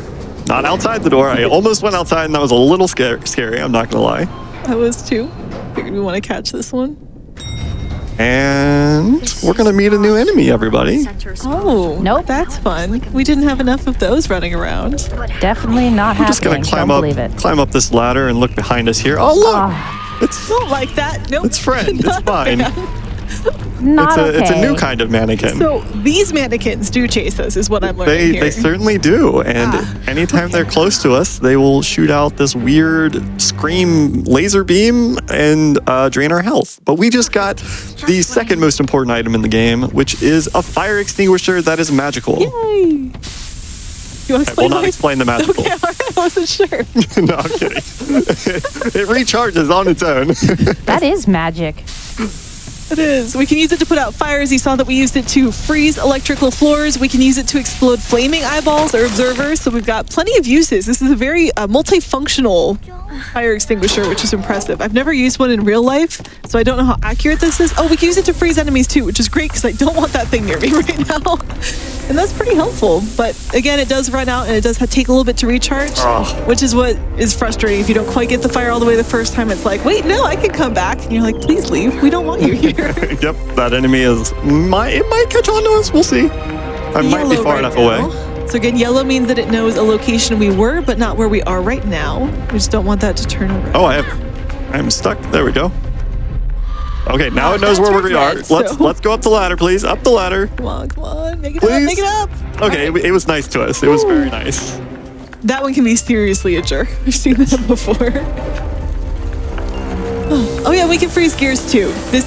Not outside the door. I almost went outside, and that was a little scary. I'm not gonna lie. I was too. Figured we want to catch this one. And we're gonna meet a new enemy, everybody. Oh, Nope. That's fun. We didn't have enough of those running around. Definitely not We're just happening. gonna climb Don't up, believe it. climb up this ladder and look behind us here. Oh look, Oh, it's Don't like that. Nope. it's friend. It's fine. not okay. It's a new kind of mannequin. So these mannequins do chase us, is what I'm learning here. They certainly do, and anytime they're close to us, they will shoot out this weird scream laser beam and drain our health. But we just got the second most important item in the game, which is a fire extinguisher that is magical. Yay! You want to I will explain not why? explain the magical. Okay, all right. I wasn't sure. No, I'm kidding. It recharges on its own. That is magic. It is. We can use it to put out fires. You saw that we used it to freeze electrical floors. We can use it to explode flaming eyeballs or observers. So we've got plenty of uses. This is a very multifunctional fire extinguisher, which is impressive. I've never used one in real life, so I don't know how accurate this is. Oh, we can use it to freeze enemies too, which is great because I don't want that thing near me right now. And that's pretty helpful. But again, it does run out and it does take a little bit to recharge, which is what is frustrating. If you don't quite get the fire all the way the first time, it's like, wait, no, I can come back. And you're like, please leave. We don't want you here. Yep, that enemy it might catch on to us. We'll see. I might be Yellow far right enough now. away. So again, yellow means that it knows a location we were, but not where we are right now. We just don't want that to turn around. Oh, I'm stuck. There we go. Okay, now it knows where we are. That's red, so- Let's go up the ladder, please. Up the ladder. Come on, make it Please? up, make it up. Okay, it was nice to us. It was very nice. That one can be seriously a jerk. We've seen that before. Oh yeah, we can freeze gears too. This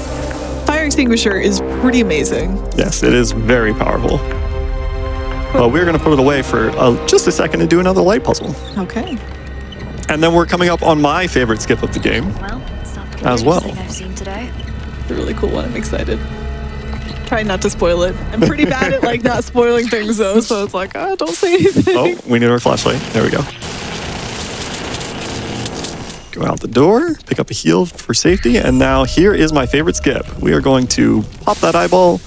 fire extinguisher is pretty amazing. Yes, it is very powerful. Well, we're going to put it away for just a second to do another light puzzle. Okay. And then we're coming up on my favorite skip of the game. Well, it's not the As weirdest well. thing I've seen today. It's a really cool one. I'm excited. Try not to spoil it. I'm pretty bad at like not spoiling things though, so it's like, don't say anything. Oh, we need our flashlight. There we go. Go out the door, pick up a heal for safety, and now here is my favorite skip. We are going to pop that eyeball,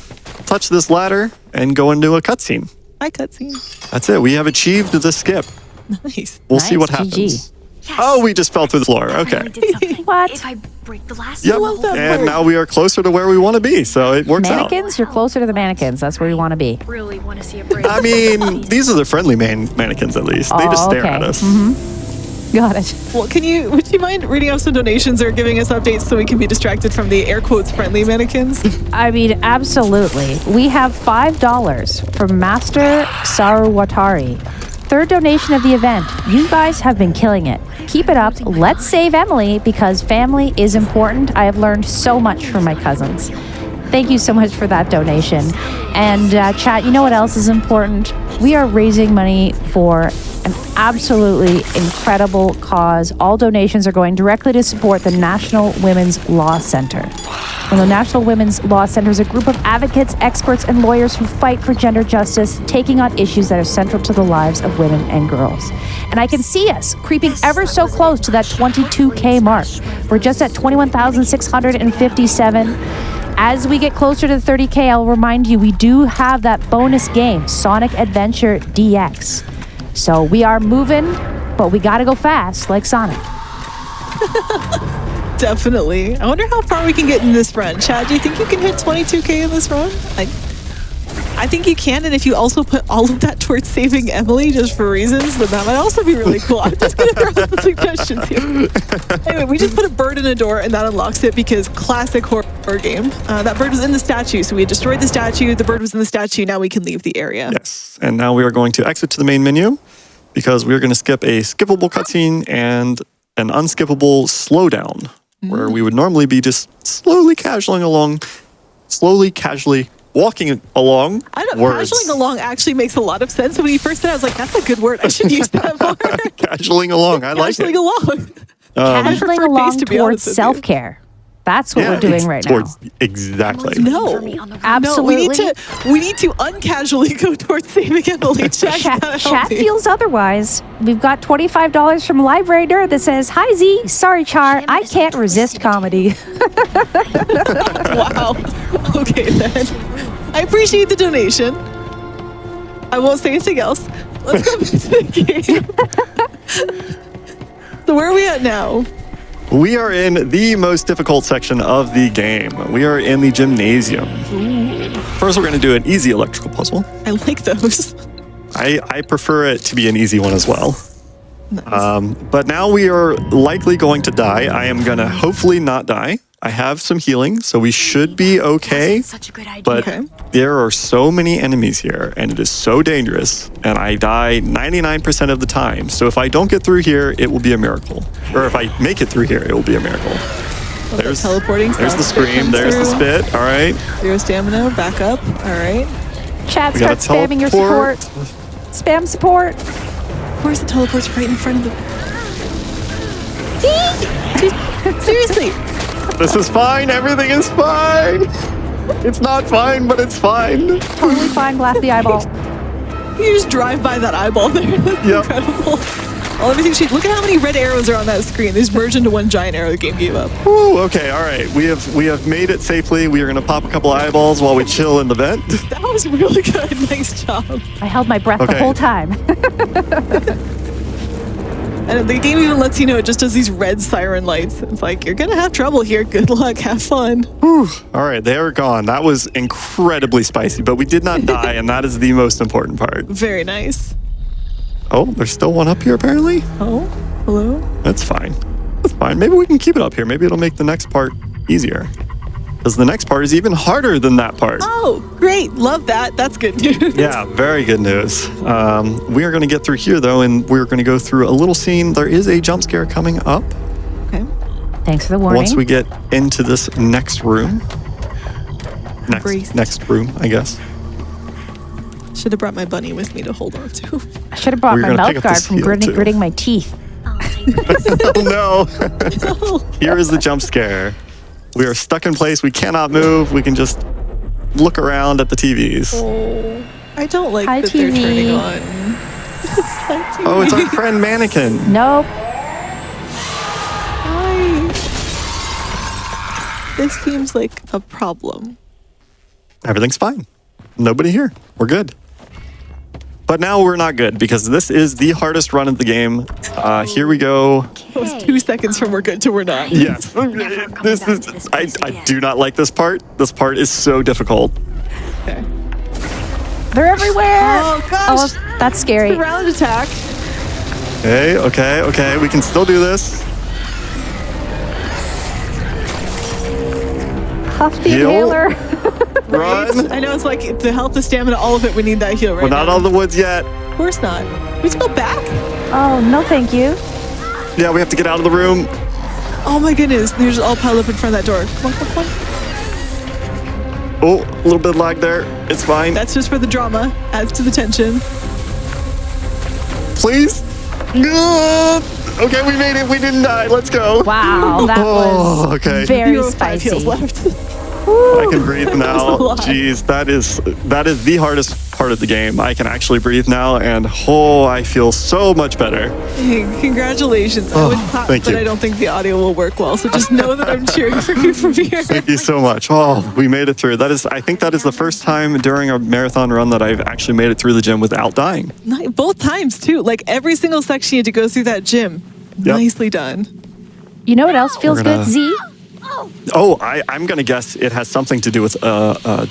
touch this ladder, and go into a cutscene. Hi, cutscene. That's it. We have achieved the skip. Nice. We'll see what Nice, happens. GG. Yes. Oh, we just fell through the floor. I Okay. finally did something. What? If I break the last Yep. love that And part. now we are closer to where we want to be, so it works out. Mannequins? You're closer to the mannequins. That's where you want to be. really want to see a break. I mean, these are the friendly mannequins at least. They just stare at us. Got it. Well, would you mind reading off some donations or giving us updates so we can be distracted from the air quotes friendly mannequins? I mean, absolutely. We have $5 from Master Sarwatari. Third donation of the event. You guys have been killing it. Keep it up. Let's save Emily because family is important. I have learned so much from my cousins. Thank you so much for that donation. And chat, you know what else is important? We are raising money for an absolutely incredible cause. All donations are going directly to support the National Women's Law Center. And the National Women's Law Center is a group of advocates, experts, and lawyers who fight for gender justice, taking on issues that are central to the lives of women and girls. And I can see us creeping ever so close to that 22K mark. We're just at 21,657. As we get closer to the 30K, I'll remind you, we do have that bonus game, Sonic Adventure DX. So we are moving, but we gotta go fast, like Sonic. Definitely. I wonder how far we can get in this run. Chad, do you think you can hit 22K in this run? I think you can, and if you also put all of that towards saving Emily just for reasons, then that might also be really cool. I'm just going to throw out the suggestions here. Anyway, we just put a bird in a door, and that unlocks it because classic horror game. That bird was in the statue, so we had destroyed the statue. The bird was in the statue. Now we can leave the area. Yes. And now we are going to exit to the main menu because we're going to skip a skippable cutscene and an unskippable slowdown. where we would normally be just slowly, casually walking along. I don't. words. Casualing along actually makes a lot of sense. When you first said, it, I was like, "That's a good word. I should use that more." Casualing along. I like Casualing it. along. Casualing prefer along pace, to be towards honest with you. self-care. That's what we're doing it's right now. towards- Exactly. No. For me on the road. Absolutely. No, we need to uncasually go towards saving Emily. Chat, Chat feels otherwise. We've got $25 from Library Nerd that says, "Hi Z, sorry Char, I can't resist comedy." Wow. Okay then. I appreciate the donation. I won't say anything else. Let's go back to the game. So where are we at now? We are in the most difficult section of the game. We are in the gymnasium. First, we're going to do an easy electrical puzzle. I like those. I prefer it to be an easy one as well. Nice. But now we are likely going to die. I am going to hopefully not die. I have some healing, so we should be okay. Such a good idea. But Okay. there are so many enemies here, and it is so dangerous, and I die 99% of the time. So if I don't get through here, it will be a miracle. Or if I make it through here, it will be a miracle. There's teleporting There's the stuff. Spit scream. comes There's the through. spit. All right. 0 stamina, back up. All right. Chat, We gotta start spamming your teleport. support. Spam support. Where's the teleport's right in front of the... Seriously. This is fine. Everything is fine. It's not fine, but it's fine. Totally fine, blast the eyeball. You just drive by that eyeball there. That's Yep. incredible. Everything she... Look at how many red arrows are on that screen. These merge into one giant arrow. The game gave up. Woo, okay, all right. We have made it safely. We are going to pop a couple eyeballs while we chill in the vent. That was really good. Nice job. I held my breath the Okay. whole time. And the game even lets you know it just does these red siren lights. It's like, you're going to have trouble here. Good luck. Have fun. All right, they are gone. That was incredibly spicy, but we did not die, and that is the most important part. Very nice. Oh, there's still one up here, apparently. Oh, hello? That's fine. That's fine. Maybe we can keep it up here. Maybe it'll make the next part easier. Because the next part is even harder than that part. Oh, great. Love that. That's good news. Yeah, very good news. We are going to get through here, though, and we're going to go through a little scene. There is a jump scare coming up Okay. Thanks for the warning. once we get into this next room. Braced. Next room, I guess. Should have brought my bunny with me to hold on to. I should have brought We're my gonna mouth pick up guard this from heel, gritting, too. gritting my teeth. I'll take it. Oh, no. Here is the jump scare. We are stuck in place. We cannot move. We can just look around at the TVs. Oh, I don't like Hi, that they're TV. turning on. Hi, TV. Oh, it's our friend Mannequin. Nope. Hi. This seems like a problem. Everything's fine. Nobody here. We're good. But now we're not good because this is the hardest run of the game. Here we go. It was 2 seconds from we're good to we're not. Yes. Never coming This back is. to this I place again. do not like this part. This part is so difficult. Okay. They're everywhere. Oh, gosh. Oh, that's scary. The round attack. Okay. We can still do this. Huff the Heal. inhaler. Run. I know it's like the health, the stamina, all of it. We need that heal right We're not now. out of the woods yet. Of course not. We just go back. Oh, no thank you. Yeah, we have to get out of the room. Oh my goodness. They're just all piled up in front of that door. Come on, come on. Oh, a little bit of lag there. It's fine. That's just for the drama. Adds to the tension. Please. Okay, we made it. We didn't die. Let's go. Wow, that was Oh, okay. very You have 5 spicy. heals left. I can breathe was a now. lot. Jeez, that is the hardest part of the game. I can actually breathe now, and I feel so much better. Hey, congratulations. I would clap, thank but you. I don't think the audio will work well. So just know that I'm cheering for you from here. Thank you so much. Oh, we made it through. I think that is the first time during a marathon run that I've actually made it through the gym without dying. Both times too. Like every single section you had to go through that gym. Yep. Nicely done. You know what else feels We're gonna- good, Z? Oh, I'm gonna guess it has something to do with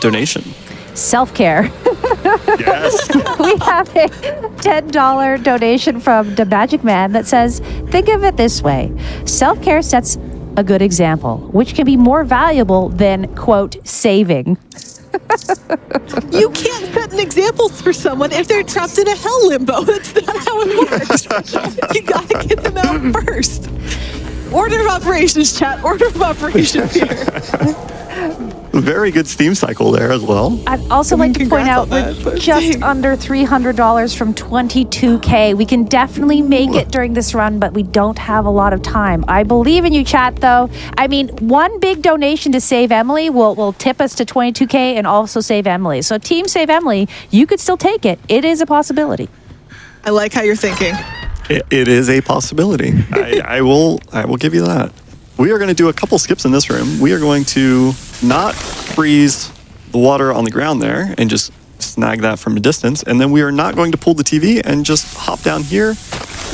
donation. Self-care. Yes. We have a $10 donation from the Magic Man that says, think of it this way. Self-care sets a good example, which can be more valuable than, quote, saving. You can't set an example for someone if they're trapped in a hell limbo. That's not how it works. You gotta get them out first. Order of operations, chat. Order of operations here. Very good Steam cycle there as well. I'd also like to point congrats out on we're that, but just dang. under $300 from 22K. We can definitely make it during this run, but we don't have a lot of time. I believe in you, chat, though. I mean, one big donation to Save Emily will tip us to 22K and also save Emily. So Team Save Emily, you could still take it. It is a possibility. I like how you're thinking. It is a possibility. I will give you that. We are going to do a couple skips in this room. We are going to not freeze the water on the ground there and just snag that from a distance. And then we are not going to pull the TV and just hop down here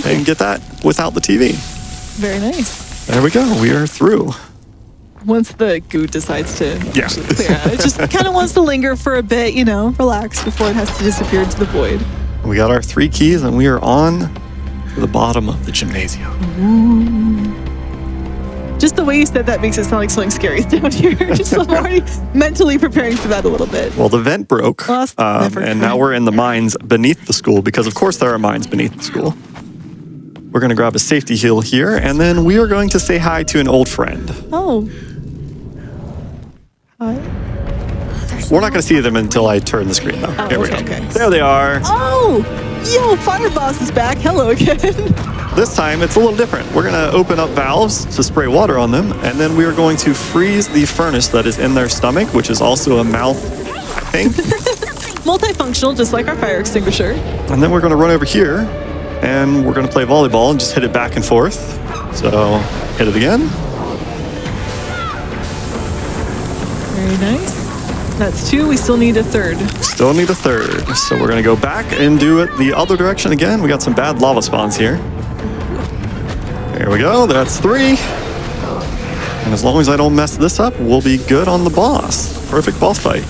and get that without the TV. Very nice. There we go. We are through. Once the goo decides to Yeah. actually clear out, it just kind of wants to linger for a bit, you know, relax before it has to disappear into the void. We got our 3 keys and we are on to the bottom of the gymnasium. Just the way you said that makes it sound like something scary is down here. Just I'm already mentally preparing for that a little bit. Well, the vent broke, Well, that's never and good. now we're in the mines beneath the school because, of course, there are mines beneath the school. We're going to grab a safety heal here, and then we are going to say hi to an old friend. Oh. Hi. We're not going to see them until I turn the screen, though. Oh, Here we go. okay. There they are. Oh! Yo, Fire Boss is back. Hello again. This time, it's a little different. We're going to open up valves to spray water on them, and then we are going to freeze the furnace that is in their stomach, which is also a mouth, I think. Multifunctional, just like our fire extinguisher. And then we're going to run over here, and we're going to play volleyball and just hit it back and forth. So, hit it again. Very nice. That's 2. We still need a 3rd. Still need a 3rd. So we're going to go back and do it the other direction again. We got some bad lava spawns here. There we go. That's 3. And as long as I don't mess this up, we'll be good on the boss. Perfect boss fight.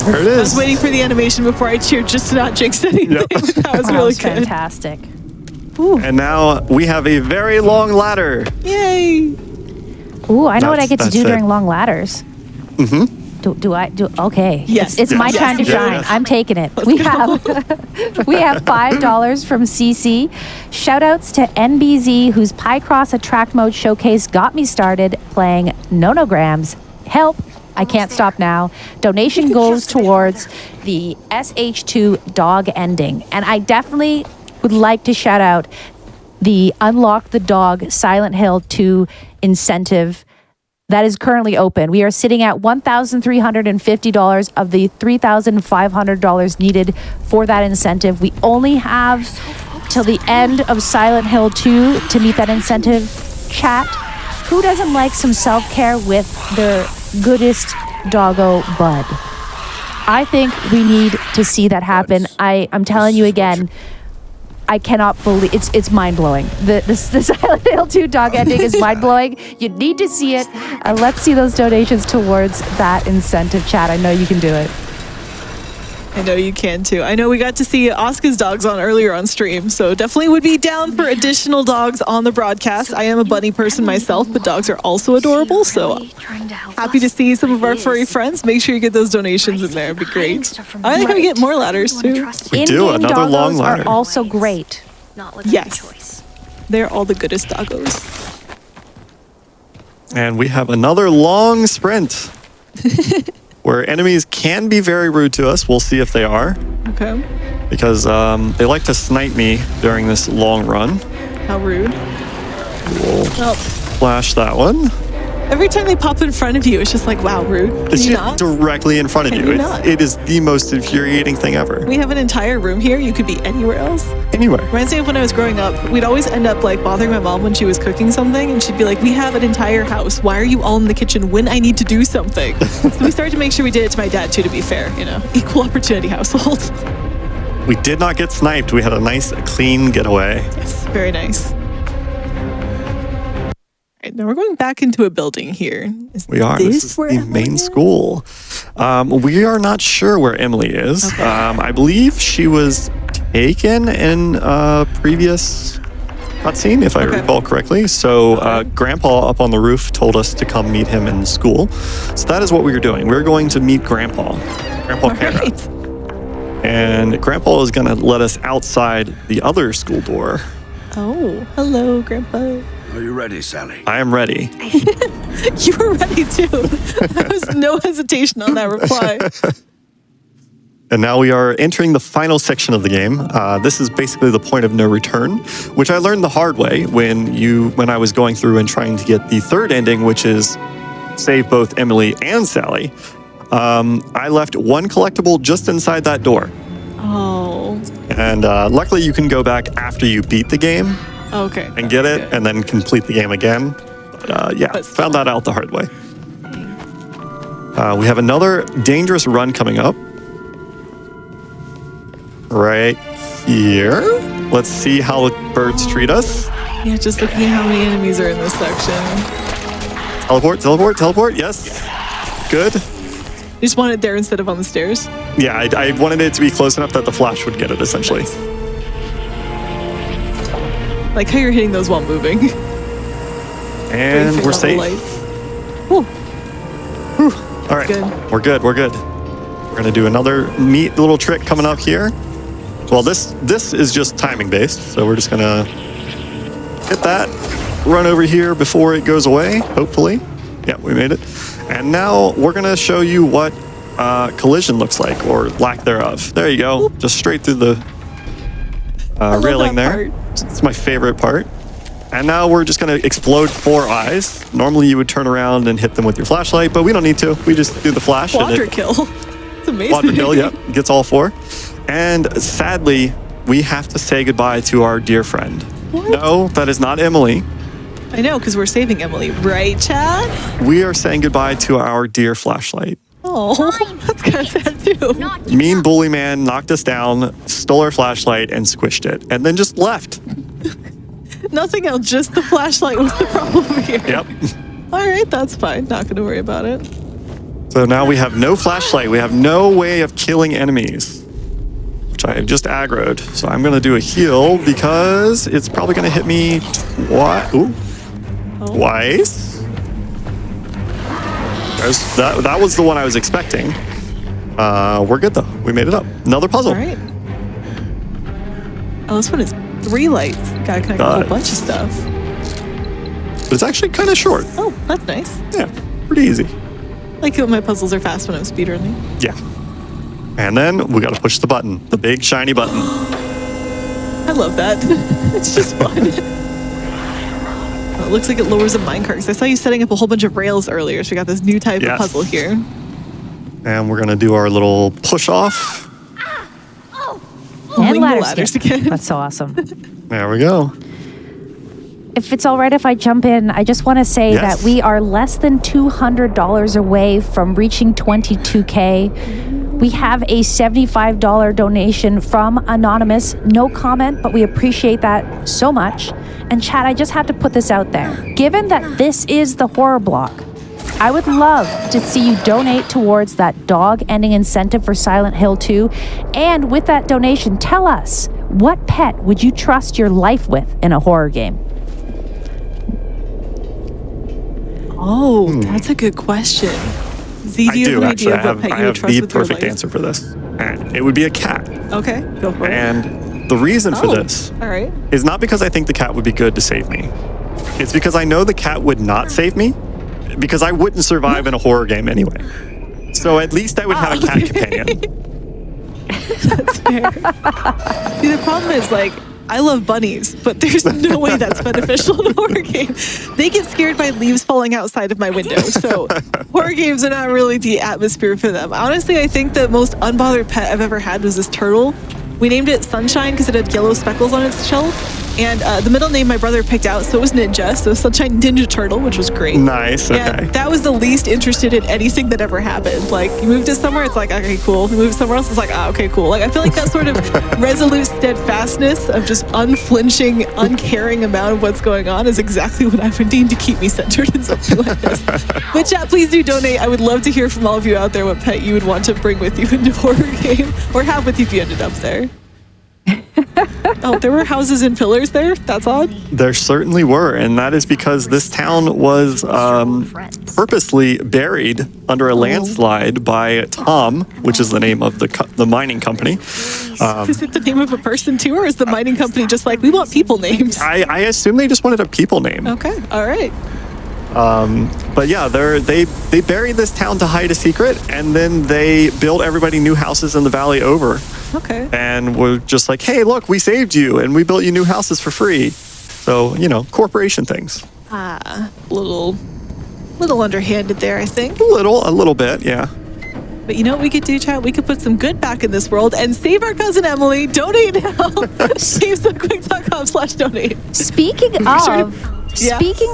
There it I was is. waiting for the animation before I cheered just to not jinx anything. Yep. That was That really was good. fantastic. And now we have a very long ladder. Yay! Ooh, I know what I get to That's do it. during long ladders. Mm-hmm. Do I do? Okay. Yes. It's my Yes. time to Yes. shine. Yes. I'm taking it. We have $5 from CC. Shout outs to enbyzee, whose Pycross Attract Mode showcase got me started playing nonograms. Help. I can't stop now. Donation goes towards the SH2 dog ending. And I definitely would like to shout out the Unlock the Dog Silent Hill 2 incentive that is currently open. We are sitting at $1,350 of the $3,500 needed for that incentive. We only have till the end of Silent Hill 2 to meet that incentive. Chat, who doesn't like some self-care with their goodest doggo bud? I think we need to see that happen. I'm telling you again, I cannot believe it's mind blowing. The Silent Hill 2 dog ending is mind blowing. You need to see it. Let's see those donations towards that incentive, chat. I know you can do it. I know you can too. I know we got to see Oscar's dogs on earlier on stream, so definitely would be down for additional dogs on the broadcast. I am a bunny person myself, but dogs are also adorable, so happy to see some of our furry friends. Make sure you get those donations in there. It'd be great. I think we get more ladders too. We do, In-game another long doggos ladder. are also great. Yes. They're all the goodest doggos. And we have another long sprint where enemies can be very rude to us. We'll see if they are, Okay. because they like to snipe me during this long run. How rude. We'll Well, flash that one. every time they pop in front of you, it's just like, wow, rude. Can It's you just not? directly in front of Can you. you not? It is the most infuriating thing ever. We have an entire room here. You could be anywhere else. Anywhere. Reminds me of when I was growing up. We'd always end up like bothering my mom when she was cooking something, and she'd be like, "We have an entire house. Why are you all in the kitchen when I need to do something?" So we started to make sure we did it to my dad too. To be fair, you know, equal opportunity household. We did not get sniped. We had a nice, clean getaway. Yes, very nice. All right, now we're going back into a building here. We are. This is where the Emily main is? school. We are not sure where Emily is. I believe she was taken in a previous cutscene, if I Okay. recall correctly. So Grandpa up on the roof told us to come meet him in school. So that is what we were doing. We're going to meet Grandpa. Grandpa All Kara. right. And Grandpa is going to let us outside the other school door. Oh, hello, Grandpa. Are you ready, Sally? I am ready. You were ready too. There was no hesitation on that reply. And now we are entering the final section of the game. This is basically the point of no return, which I learned the hard way when I was going through and trying to get the third ending, which is save both Emily and Sally. I left one collectible just inside that door. Oh. And luckily you can go back after you beat the game Okay. and get it good. and then complete the game again. But yeah, But found that out the hard way. We have another dangerous run coming up. Right here. Let's see how the birds treat us. Yeah, just looking at how many enemies are in this section. Teleport, teleport, teleport. Yes. Good. You just want it there instead of on the stairs? Yeah, I wanted it to be close enough that the flash would get it, essentially. Like how you're hitting those while moving. And Waiting for we're the safe. lights. Whew. All right. Good. We're good. We're good. We're going to do another neat little trick coming up here. Well, this is just timing based, so we're just going to hit that, run over here before it goes away, hopefully. Yeah, we made it. And now we're going to show you what collision looks like, or lack thereof. There you go. Just straight through the love railing that there. part. It's my favorite part. And now we're just going to explode 4 eyes. Normally you would turn around and hit them with your flashlight, but we don't need to. We just do the flash. Quadra and kill. It's amazing. Quadra kill, yep. Gets all 4. And sadly, we have to say goodbye to our dear friend. What? No, that is not Emily. I know, because we're saving Emily, right, Chad? We are saying goodbye to our dear flashlight. Oh, that's kind of sad too. Mean bully man knocked us down, stole our flashlight, and squished it, and then just left. Nothing else, just the flashlight was the problem here. Yep. All right, that's fine. Not going to worry about it. So now we have no flashlight. We have no way of killing enemies, which I have just aggroed. So I'm going to do a heal because it's probably going to hit me twice. That was the one I was expecting. We're good though. We made it up. Another puzzle. All right. Oh, this one is 3 lights. Gotta connect a whole bunch of stuff. But it's actually kind of short. Oh, that's nice. Yeah, pretty easy. Like when my puzzles are fast when I'm speedrunning. Yeah. And then we got to push the button, the big shiny button. I love that. It's just fun. Well, it looks like it lowers a minecart. 'Cause I saw you setting up a whole bunch of rails earlier, so we got this new type of puzzle here. And we're going to do our little push off. Pulling the ladder ladders skip. again. That's so awesome. There we go. If it's all right if I jump in, I just want to say Yes. that we are less than $200 away from reaching 22K. We have a $75 donation from Anonymous. No comment, but we appreciate that so much. And Chad, I just have to put this out there. Given that this is the horror block, I would love to see you donate towards that dog ending incentive for Silent Hill 2. And with that donation, tell us, what pet would you trust your life with in a horror game? Oh, that's a good question. Z, do you have an idea of what pet you would trust the with your perfect life? answer for this. And it would be a cat. Okay, go for it. And the reason for this All right. is not because I think the cat would be good to save me. It's because I know the cat would not save me because I wouldn't survive in a horror game anyway. So at least I would have a cat companion. That's fair. See, the problem is, like, I love bunnies, but there's no way that's beneficial in a horror game. They get scared by leaves falling outside of my window, so horror games are not really the atmosphere for them. Honestly, I think the most unbothered pet I've ever had was this turtle. We named it Sunshine because it had yellow speckles on its shell. And the middle name my brother picked out, so it was Ninja, so Sunshine Ninja Turtle, which was great. Nice, okay. And that was the least interested in anything that ever happened. Like, you moved it somewhere, it's like, okay, cool. You moved somewhere else, it's like, okay, cool. Like, I feel like that sort of resolute steadfastness of just unflinching, uncaring amount of what's going on is exactly what I would need to keep me centered in something like this. But chat, please do donate. I would love to hear from all of you out there what pet you would want to bring with you into a horror game, or have with you if you ended up there. Oh, there were houses and pillars there? That's odd. There certainly were, and that is because this town was purposely buried under a landslide by Tom, which is the name of the mining company. Is it the name of a person too, or is the mining company just like, we want people names? I assume they just wanted a people name. Okay, all right. But yeah, they buried this town to hide a secret, and then they built everybody new houses in the valley over. Okay. And we're just like, hey, look, we saved you, and we built you new houses for free. So, corporation things. Little underhanded there, I think. A little bit, yeah. But you know what we could do, chat? We could put some good back in this world and save our cousin Emily. Donate now. SaveSomeQuick.com/donate. Speaking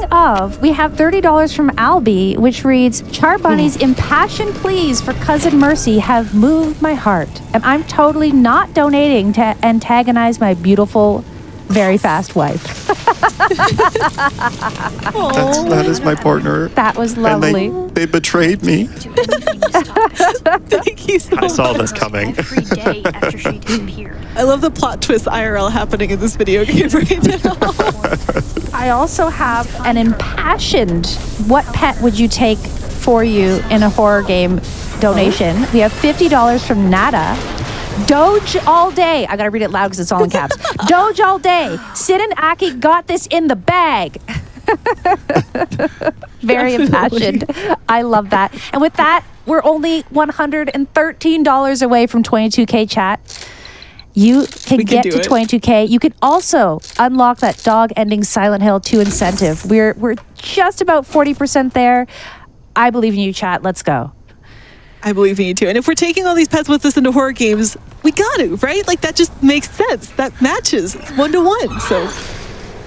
Yeah. of, we have $30 from Albie, which reads, Char Bunny's impassioned pleas for Cousin Mercy have moved my heart. And I'm totally not donating to antagonize my beautiful, very fast wife. That is my partner. That was lovely. And they betrayed me. Thank you so much. I saw this coming. Every day after she disappeared. I love the plot twist IRL happening in this video game right now. I also have an impassioned, what pet would you take for you in a horror game donation? We have $50 from Nada. Doge all day. I gotta read it loud because it's all in caps. Doge all day. Sid and Aki got this in the bag. Very impassioned. I love that. And with that, we're only $113 away from 22K, chat. You can get to 22K. You can also unlock that dog ending Silent Hill 2 incentive. We're just about 40% there. I believe in you, chat. Let's go. I believe in you too. And if we're taking all these pets with us into horror games, we got to, right? Like, that just makes sense. That matches. It's 1-to-1. So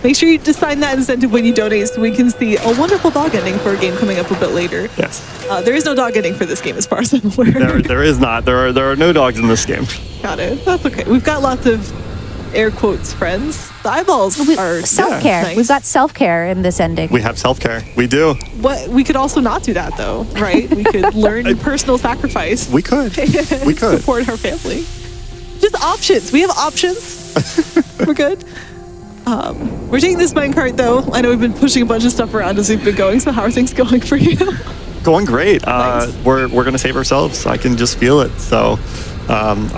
make sure you assign that incentive when you donate so we can see a wonderful dog ending for a game coming up a bit later. Yes. There is no dog ending for this game as far as I'm aware. There is not. There are no dogs in this game. Got it. That's okay. We've got lots of air quotes friends. The eyeballs are Self-care. nice. We've got self-care in this ending. We have self-care. We do. What we could also not do that though, right? We could learn personal sacrifice. We could. We could. Support our family. Just options. We have options. We're good. We're taking this minecart though. I know we've been pushing a bunch of stuff around as we've been going. So how are things going for you? Going great. Nice. We're gonna save ourselves. I can just feel it. So I'm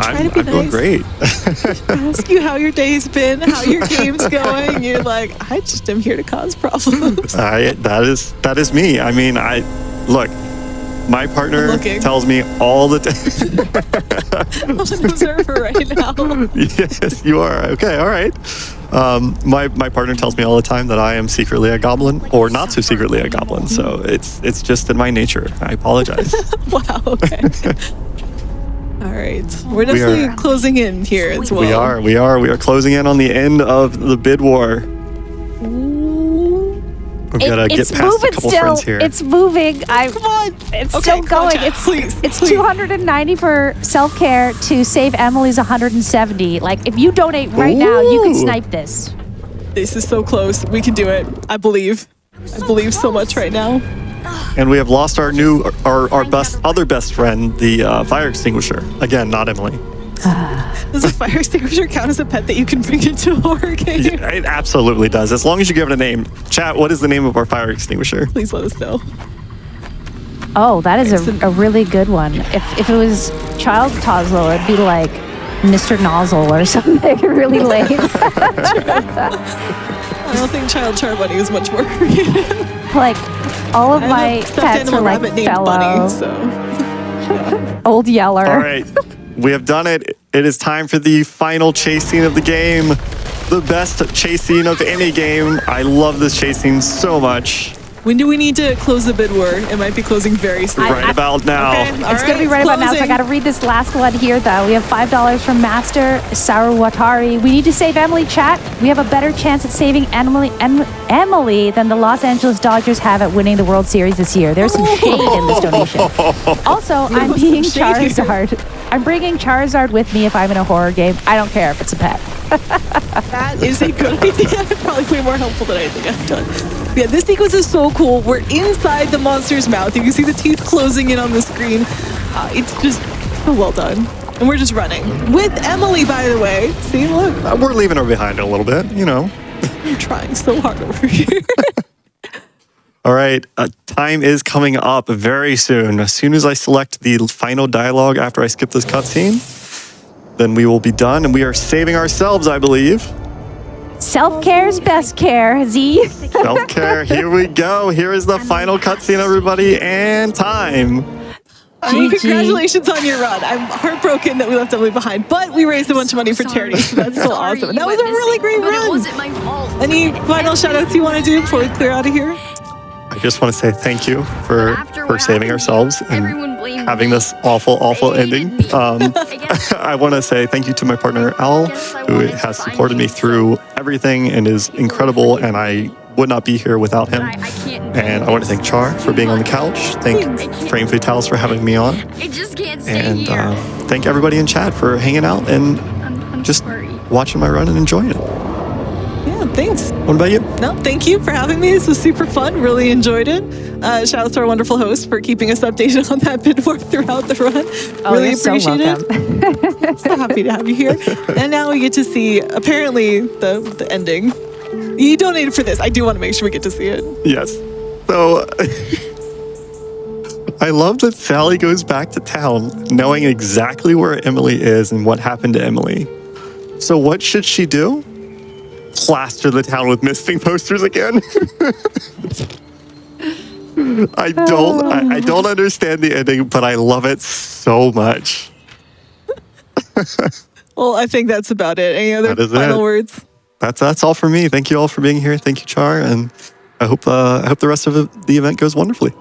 doing great. Ask you how your day's been, how your game's going. You're like, I just am here to cause problems. That is me. I mean, look. My partner tells me all the time. I'm an observer right now. Yes, you are. Okay, all right. My partner tells me all the time that I am secretly a goblin, or not so secretly a goblin. So it's just in my nature. I apologize. Wow. Okay. All right. We're definitely closing in here as well. We are closing in on the end of the bid war. We've got to get past a couple friends here. It's moving. Come on. It's still going. It's 290 for self-care to save Emily's 170. Like, if you donate right now, you can snipe this. This is so close. We can do it. I believe so much right now. And we have lost our other best friend, the fire extinguisher. Again, not Emily. Does a fire extinguisher count as a pet that you can bring into a horror game? Yeah, it absolutely does, as long as you give it a name. Chat, what is the name of our fire extinguisher? Please let us know. Oh, that is a really good one. If it was Child Toslo, it'd be like Mr. Nozzle or something really lame. I don't think Child Char Bunny is much more creative. Like, all of my pets are like fellow. Bunny, so. Old Yeller. All right. We have done it. It is time for the final chase scene of the game. The best chase scene of any game. I love this chase scene so much. When do we need to close the bid war? It might be closing very soon. Right about now. Okay, It's going to be right about now, so I got to read this last one here, though. We have $5 from Master Sarawatari. We need to save Emily, chat. We have a better chance at saving Emily than the Los Angeles Dodgers have at winning the World Series this year. There's some shade in this donation. Also, I'm being Charizard. I'm bringing Charizard with me if I'm in a horror game. I don't care if it's a pet. That is a good idea. Probably way more helpful than anything I've done. Yeah, this sequence is so cool. We're inside the monster's mouth. You can see the teeth closing in on the screen. It's just so well done. And we're just running. With Emily, by the way. See, look. We're leaving her behind a little bit, you know. I'm trying so hard over here. All right, time is coming up very soon. As soon as I select the final dialogue after I skip this cutscene, then we will be done, and we are saving ourselves, I believe. Self-care is best care, Z. Self-care, here we go. Here is the final cutscene, everybody, and time. GG. Congratulations on your run. I'm heartbroken that we left Emily behind, but we raised a bunch of money for charity, so that's still awesome. And that was a really great But it run. wasn't my fault. Any final shout outs you want to do before we clear out of here? I just want to say thank you for After what saving happened, ourselves everyone and blamed having me. this awful They ending. hated me. I guess- I want to say thank you to my partner Al, guess I who wanted to has find supported me you, through everything and is incredible, and I would not be here without him. I can't. And I want to thank Char for being on the couch. Thank Frame Fatales for having me on. I just can't stay And here. thank everybody in chat for hanging out and I'm just sorry. watching my run and enjoying it. Yeah, thanks. What about you? No, thank you for having me. This was super fun. Really enjoyed it. Shout out to our wonderful host for keeping us updated on that bid war throughout the run. Really you're so appreciate welcome. it. So happy to have you here. And now we get to see apparently the ending. You donated for this. I do want to make sure we get to see it. Yes. So I love that Sally goes back to town knowing exactly where Emily is and what happened to Emily. So what should she do? Plaster the town with missing posters again? I don't understand the ending, but I love it so much. Well, I think that's about it. Any other That is final it. words? That's all for me. Thank you all for being here. Thank you, Char, and I hope the rest of the event goes wonderfully.